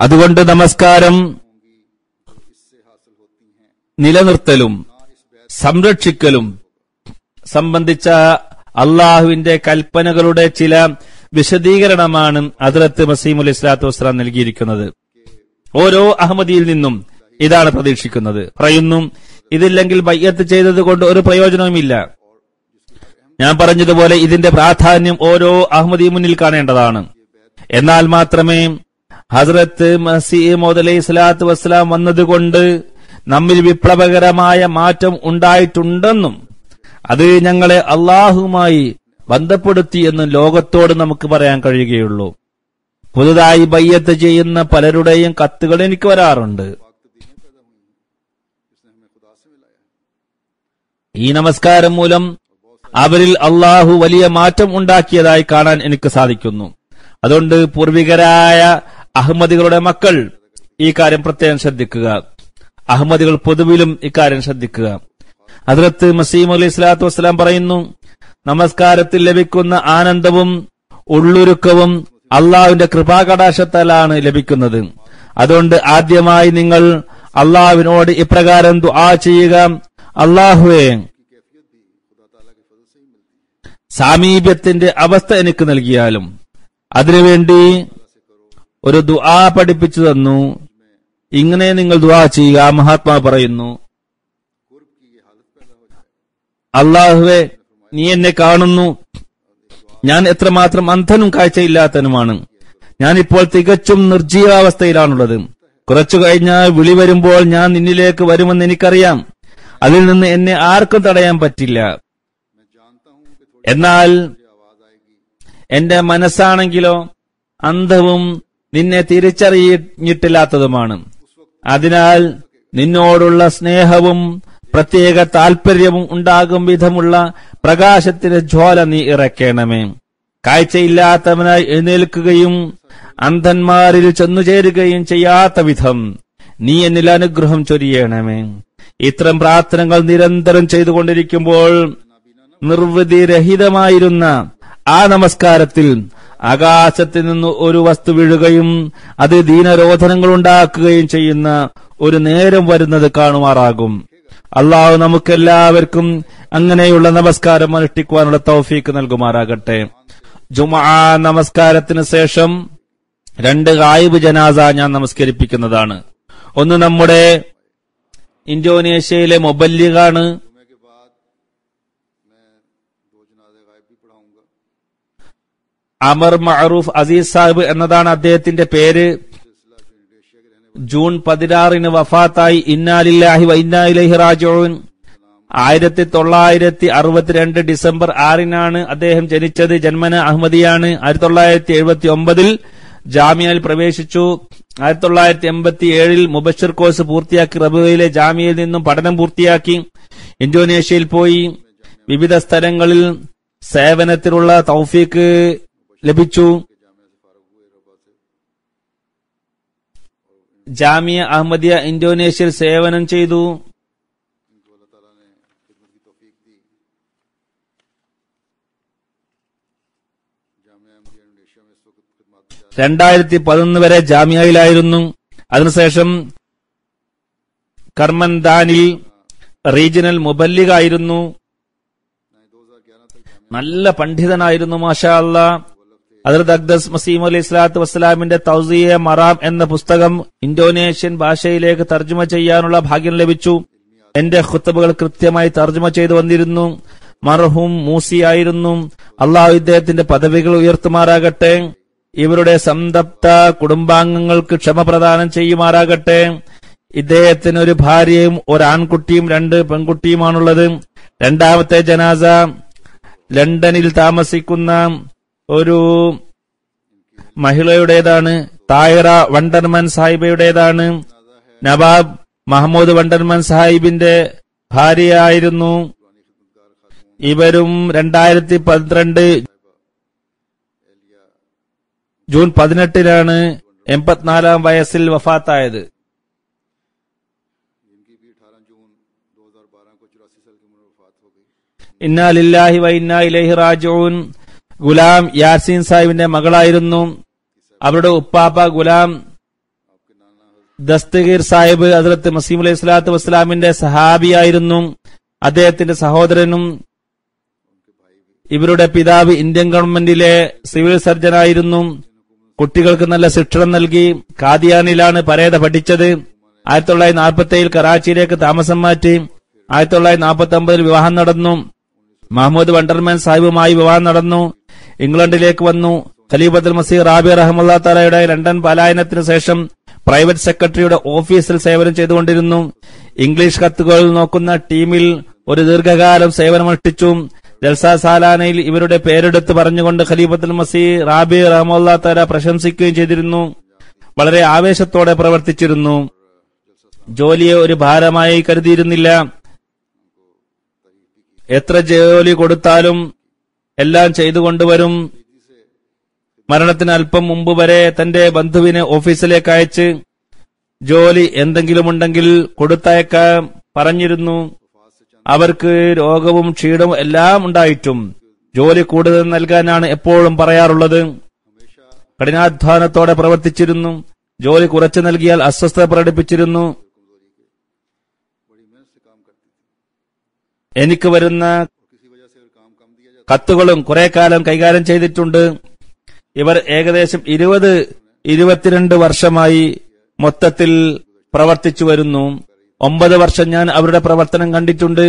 അതുകൊണ്ട് നമസ്കാരം നിലനിർത്തലും സംരക്ഷിക്കലും സംബന്ധിച്ച അള്ളാഹുവിന്റെ കൽപ്പനകളുടെ ചില വിശദീകരണമാണ് ഹദ്റത്ത് മസീഹ് അലൈഹി സ്വലാത്തു വസ്സലാം നൽകിയിരിക്കുന്നത്. ഓരോ അഹമ്മദിയിൽ നിന്നും ഇതാണ് പ്രതീക്ഷിക്കുന്നത്. പറയുന്നു, ഇതില്ലെങ്കിൽ ബയ്യത്ത് ചെയ്തത് കൊണ്ട് ഒരു പ്രയോജനവുമില്ല. ഞാൻ പറഞ്ഞതുപോലെ ഇതിന്റെ പ്രാധാന്യം ഓരോ അഹമ്മദി മുന്നിൽ കാണേണ്ടതാണ്. എന്നാൽ മാത്രമേ ഹസ്രത്ത് മസീഹ് മൗഊദ് അലൈഹി സ്വലാത്തു വസ്സലാം വന്നതുകൊണ്ട് നമ്മിൽ വിപ്ലവകരമായ മാറ്റം ഉണ്ടായിട്ടുണ്ടെന്നും അത് ഞങ്ങളെ അള്ളാഹുവുമായി ബന്ധപ്പെടുത്തി എന്നും ലോകത്തോട് നമുക്ക് പറയാൻ കഴിയുകയുള്ളൂ. പുതുതായി ബയ്യത്ത് ചെയ്യുന്ന പലരുടെയും കത്തുകൾ എനിക്ക് വരാറുണ്ട്. ഈ നമസ്കാരം മൂലം അവരിൽ അള്ളാഹു വലിയ മാറ്റം ഉണ്ടാക്കിയതായി കാണാൻ എനിക്ക് സാധിക്കുന്നു. അതുകൊണ്ട് പൂർവികരായ അഹമ്മദികളുടെ മക്കൾ ഈ കാര്യം പ്രത്യേകം ശ്രദ്ധിക്കുക. അഹമ്മദികൾ പൊതുവിലും ഇക്കാര്യം ശ്രദ്ധിക്കുക. ഹദ്റത്ത് മസീഹ് അലൈഹി സ്വലാത്തു വസ്സലാം പറയുന്നു, നമസ്കാരത്തിൽ ലഭിക്കുന്ന ആനന്ദവും ഉള്ളുരുക്കവും അള്ളാഹുവിന്റെ കൃപാകടാക്ഷത്താലാണ് ലഭിക്കുന്നത്. അതുകൊണ്ട് ആദ്യമായി നിങ്ങൾ അള്ളാഹുവിനോട് ഇപ്രകാരം ദുആ ചെയ്യുക: അള്ളാഹുവേ, സാമീപ്യത്തിന്റെ അവസ്ഥ എനിക്ക് നൽകിയാലും. അതിനുവേണ്ടി ഒരു ദുആ പഠിപ്പിച്ചു തന്നു. ഇങ്ങനെ നിങ്ങൾ ദുആ ചെയ്യുക. മഹാത്മാ പറയുന്നു, അള്ളാഹുവേ, നീ എന്നെ കാണുന്നു. ഞാൻ എത്രമാത്രം അന്ധനും കാഴ്ചയില്ലാത്തനുമാണ്. ഞാനിപ്പോൾ തികച്ചും നിർജീവാവസ്ഥയിലാണുള്ളത്. കുറച്ചു കഴിഞ്ഞാൽ വിളി വരുമ്പോൾ ഞാൻ നിന്നിലേക്ക് വരുമെന്ന് എനിക്കറിയാം. അതിൽ നിന്ന് എന്നെ ആർക്കും തടയാൻ പറ്റില്ല. എന്നാൽ എന്റെ മനസ്സാണെങ്കിലോ അന്ധവും നിന്നെ തിരിച്ചറിഞ്ഞിട്ടില്ലാത്തതുമാണ്. അതിനാൽ നിന്നോടുള്ള സ്നേഹവും പ്രത്യേക താൽപര്യവും ഉണ്ടാകും വിധമുള്ള പ്രകാശത്തിന്റെ ജ്വാല നീ ഇറക്കണമേ. കാഴ്ചയില്ലാത്തവനായി എഴുന്നേൽക്കുകയും അന്ധന്മാരിൽ ചെന്നുചേരുകയും ചെയ്യാത്ത വിധം നീ എന്നിൽ അനുഗ്രഹം ചൊരിയണമേ. ഇത്തരം പ്രാർത്ഥനകൾ നിരന്തരം ചെയ്തുകൊണ്ടിരിക്കുമ്പോൾ നിർവൃതിരഹിതമായിരുന്ന ആ നമസ്കാരത്തിൽ ആകാശത്തിൽ നിന്ന് ഒരു വസ്തു വീഴുകയും അത് ദീനരോധനങ്ങൾ ഉണ്ടാക്കുകയും ചെയ്യുന്ന ഒരു നേരം വരുന്നത് കാണുമാറാകും. അള്ളാഹു നമുക്കെല്ലാവർക്കും അങ്ങനെയുള്ള നമസ്കാരം അനുഷ്ഠിക്കുവാനുള്ള തൗഫീക്ക് നൽകുമാറാകട്ടെ. ജുമുഅ നമസ്കാരത്തിന് ശേഷം 2 ഗായിബ് ജനാസ ഞാൻ നമസ്കരിപ്പിക്കുന്നതാണ്. ഒന്ന് നമ്മുടെ ഇന്തോനേഷ്യയിലെ മുബല്ലിഗാണ്. അമർ മഅറൂഫ് അസീസ് സാഹിബ് എന്നതാണ് അദ്ദേഹത്തിന്റെ പേര്. ജൂൺ 16 വഫാത്തായി. ഇന്നാ ലില്ലാഹി വ ഇന്നാ ഇലൈഹി റാജിഊൻ. 1962 ഡിസംബർ 6 അദ്ദേഹം ജനിച്ചത്. ജന്മന അഹമ്മദിയാണ്. 1979 ജാമിയയിൽ പ്രവേശിച്ചു. 1987 മുബശ്ശിർ കോഴ്സ് പൂർത്തിയാക്കി. റബീഇലെ ജാമിയയിൽ നിന്നും പഠനം പൂർത്തിയാക്കി. ഇന്തോനേഷ്യയിൽ പോയി. വിവിധ സ്ഥലങ്ങളിൽ സേവനത്തിനുള്ള തൗഫീക്ക് ലഭിച്ചു. ജാമിയ അഹമ്മദിയ ഇന്തോനേഷ്യയിൽ സേവനം ചെയ്തു. 2011 വരെ ജാമിയയിലായിരുന്നു. അതിനുശേഷം കർമൻദാനിൽ റീജിയണൽ മുബല്ലിഗായിരുന്നു. നല്ല പണ്ഡിതനായിരുന്നു. മാഷാ അല്ലാ. ഹദ്റത്ത് അഖ്ദസ് മസീഹ് അലൈഹി സ്വലാത്തു വസ്സലാമിന്റെ തൗസിയ മറാം എന്ന പുസ്തകം ഇന്തോനേഷ്യൻ ഭാഷയിലേക്ക് തർജ്ജമ ചെയ്യാനുള്ള ഭാഗ്യം ലഭിച്ചു. എന്റെ ഖുത്ബകൾ കൃത്യമായി തർജ്ജമ ചെയ്തു വന്നിരുന്നു. മർഹൂം മൂസിയായിരുന്നു. അള്ളാഹു ഇദ്ദേഹത്തിന്റെ പദവികൾ ഉയർത്തുമാറാകട്ടെ. ഇവരുടെ സംതപ്ത കുടുംബാംഗങ്ങൾക്ക് ക്ഷമ പ്രദാനം ചെയ്യുമാറാകട്ടെ. ഇദ്ദേഹത്തിന് ഒരു ഭാര്യയും ഒരു ആൺകുട്ടിയും 2 പെൺകുട്ടിയുമാണുള്ളത്. രണ്ടാമത്തെ ജനാസ ലണ്ടനിൽ താമസിക്കുന്ന ഒരു മഹിളയുടേതാണ്. താഹിറ വണ്ടർമൻ സാഹിബയുടേതാണ്. നവാബ് മഹമ്മൂദ് വണ്ടർമൻ സാഹിബിന്റെ ഭാര്യയായിരുന്നു. ഇവരും 2012 ജൂൺ 18 84 വയസ്സിൽ വഫാത്തായത്. ഇന്നാ ലില്ലാഹി വ ഇന്നാ ഇലൈഹി റാജിഊൻ. ഗുലാം യാസീൻ സാഹിബിന്റെ മകളായിരുന്നു. അവരുടെ ഉപ്പാപ്പ ഗുലാം ദസ്തഗീർ സാഹിബ് ഹദ്റത്ത് മസീഹ് അലൈഹി സ്വലാത്തു വസ്സലാമിന്റെ സഹാബിയായിരുന്നു. അദ്ദേഹത്തിന്റെ സഹോദരനും. ഇവരുടെ പിതാവ് ഇന്ത്യൻ ഗവൺമെന്റിലെ സിവിൽ സർജനായിരുന്നു. കുട്ടികൾക്ക് നല്ല ശിക്ഷണം നൽകി. കാദിയാനിലാണ് പരേത പഠിച്ചത്. 1947 കറാച്ചിയിലേക്ക് താമസം മാറ്റി. 1949 വിവാഹം നടന്നു. മഹമ്മൂദ് വണ്ടർമാൻ സാഹിബുമായി വിവാഹം നടന്നു. ഇംഗ്ലണ്ടിലേക്ക് വന്നു. ഖലീഫത്തുൽ മസീഹ് റാബി റഹ്മത്തുള്ളാഹി തആലയുടെ ലണ്ടൻ പലായനത്തിന് ശേഷം പ്രൈവറ്റ് സെക്രട്ടറിയുടെ ഓഫീസിൽ സേവനം ചെയ്തുകൊണ്ടിരുന്നു. ഇംഗ്ലീഷ് കത്തുകൾ നോക്കുന്ന ടീമിൽ ഒരു ദീർഘകാലം സേവനമനുഷ്ഠിച്ചു. ജൽസ സാലാനയിൽ ഇവരുടെ പേരെടുത്ത് പറഞ്ഞുകൊണ്ട് ഖലീഫത്തുൽ മസീഹ് റാബി റഹ്മത്തുള്ളാഹി തആല പ്രശംസിക്കുകയും ചെയ്തിരുന്നു. വളരെ ആവേശത്തോടെ പ്രവർത്തിച്ചിരുന്നു. ജോലിയെ ഒരു ഭാരമായി കരുതിയിരുന്നില്ല. എത്ര ജോലി കൊടുത്താലും എല്ലാം ചെയ്തുകൊണ്ടുവരും. മരണത്തിന് അല്പം മുമ്പ് വരെ തന്റെ ബന്ധുവിനെ ഓഫീസിലേക്ക് അയച്ച് ജോലി എന്തെങ്കിലുമുണ്ടെങ്കിൽ കൊടുത്തയക്കാൻ പറഞ്ഞിരുന്നു. അവർക്ക് രോഗവും ക്ഷീണവും എല്ലാം ഉണ്ടായിട്ടും ജോലി കൂടുതൽ നൽകാനാണ് എപ്പോഴും പറയാറുള്ളത്. കഠിനാധ്വാനത്തോടെ പ്രവർത്തിച്ചിരുന്നു. ജോലി കുറച്ചു നൽകിയാൽ അസ്വസ്ഥത പ്രകടിപ്പിച്ചിരുന്നു. എനിക്ക് വരുന്ന കത്തുകളും കുറെ കാലം കൈകാര്യം ചെയ്തിട്ടുണ്ട്. ഇവർ ഏകദേശം 20-22 വർഷമായി മൊത്തത്തിൽ പ്രവർത്തിച്ചു വരുന്നു. 9 വർഷം ഞാൻ അവരുടെ പ്രവർത്തനം കണ്ടിട്ടുണ്ട്.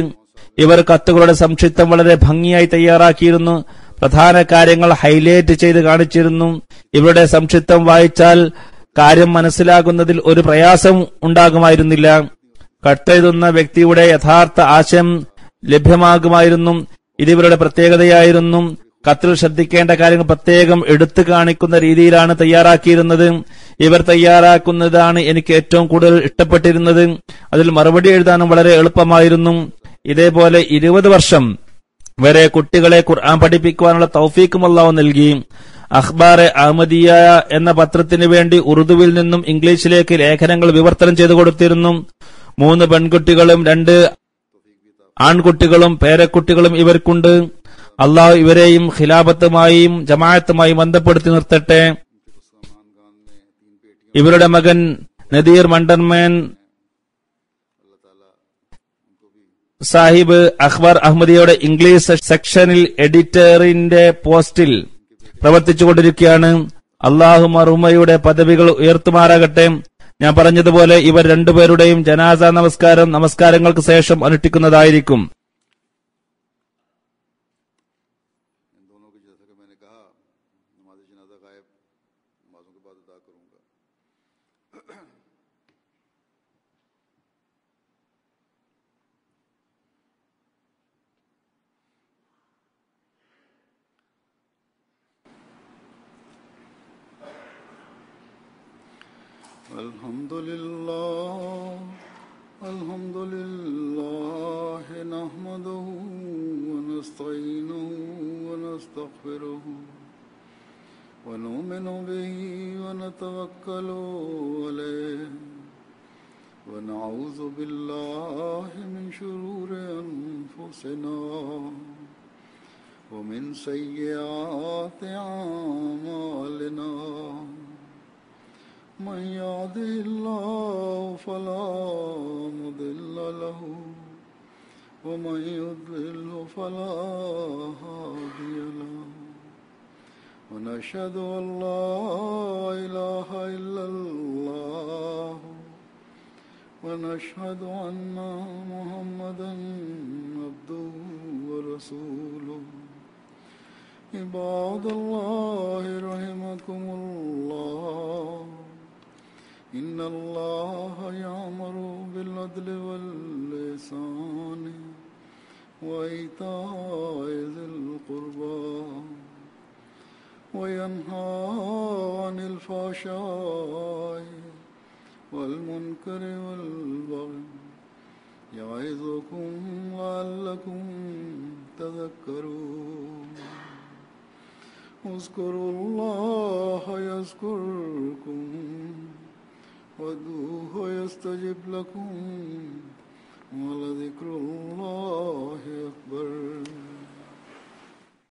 ഇവർ കത്തുകളുടെ സംക്ഷിപ്തം വളരെ ഭംഗിയായി തയ്യാറാക്കിയിരുന്നു. പ്രധാന കാര്യങ്ങൾ ഹൈലൈറ്റ് ചെയ്ത് കാണിച്ചിരുന്നു. ഇവരുടെ സംക്ഷിപ്തം വായിച്ചാൽ കാര്യം മനസ്സിലാകുന്നതിൽ ഒരു പ്രയാസം ഉണ്ടാകുമായിരുന്നില്ല. കത്തെഴുതുന്ന വ്യക്തിയുടെ യഥാർത്ഥ ആശയം ലഭ്യമാകുമായിരുന്നു. ഇതിവരുടെ പ്രത്യേകതയായിരുന്നു. കത്തിൽ ശ്രദ്ധിക്കേണ്ട കാര്യങ്ങൾ പ്രത്യേകം എടുത്തു കാണിക്കുന്ന രീതിയിലാണ് തയ്യാറാക്കിയിരുന്നത്. ഇവർ തയ്യാറാക്കുന്നതാണ് എനിക്ക് ഏറ്റവും കൂടുതൽ ഇഷ്ടപ്പെട്ടിരുന്നത്. അതിൽ മറുപടി എഴുതാനും വളരെ എളുപ്പമായിരുന്നു. ഇതേപോലെ 20 വർഷം വരെ കുട്ടികളെ ഖുർആൻ പഠിപ്പിക്കുവാനുള്ള തൗഫീഖും അല്ലാഹു നൽകി. അഖ്ബാറെ അഹമ്മദിയ എന്ന പത്രത്തിനു വേണ്ടി ഉറുദുവിൽ നിന്നും ഇംഗ്ലീഷിലേക്ക് ലേഖനങ്ങൾ വിവർത്തനം ചെയ്തു കൊടുത്തിരുന്നു. 3 പെൺകുട്ടികളും 2 ആൺകുട്ടികളും പേരക്കുട്ടികളും ഇവർക്കുണ്ട്. അള്ളാഹു ഇവരെയും ഖിലാഫത്തുമായും ജമാഅത്തുമായും ബന്ധപ്പെടുത്തി നിർത്തട്ടെ. ഇവരുടെ മകൻ നദീർ വണ്ടർമാൻ സാഹിബ് അഖ്ബാർ അഹമ്മദിയുടെ ഇംഗ്ലീഷ് സെക്ഷനിൽ എഡിറ്ററിന്റെ പോസ്റ്റിൽ പ്രവർത്തിച്ചുകൊണ്ടിരിക്കുകയാണ്. അള്ളാഹു മർഹൂമയുടെ പദവികൾ ഉയർത്തുമാറാകട്ടെ. ഞാൻ പറഞ്ഞതുപോലെ ഇവർ 2 പേരുടെയും ജനാസ നമസ്കാരങ്ങൾക്ക് ശേഷം അനുഷ്ഠിക്കുന്നതായിരിക്കും. जैसा कि मैंने कहा नमाज जनाजा गायब नमाजों के बाद अदा करूँगा। الحمد لله نحمده ونستعينه ونستغفره ونؤمن به ونتوكل عليه ونعوذ بالله من شرور أنفسنا ومن سيئات أعمالنا من يهده الله فلا مضل له ومن يضلل فلا هادي له ونشهد أن لا إله إلا الله ونشهد أن محمدا عبده ورسوله عباد الله رحمكم الله إن الله يأمر بالعدل والإحسان وإيتاء ذي القربى وينهى عن الفحشاء والمنكر والبغي يعظكم لعلكم تذكرون اذكروا الله يذكركم وادعوه يستجب لكم ولذكر الله أكبر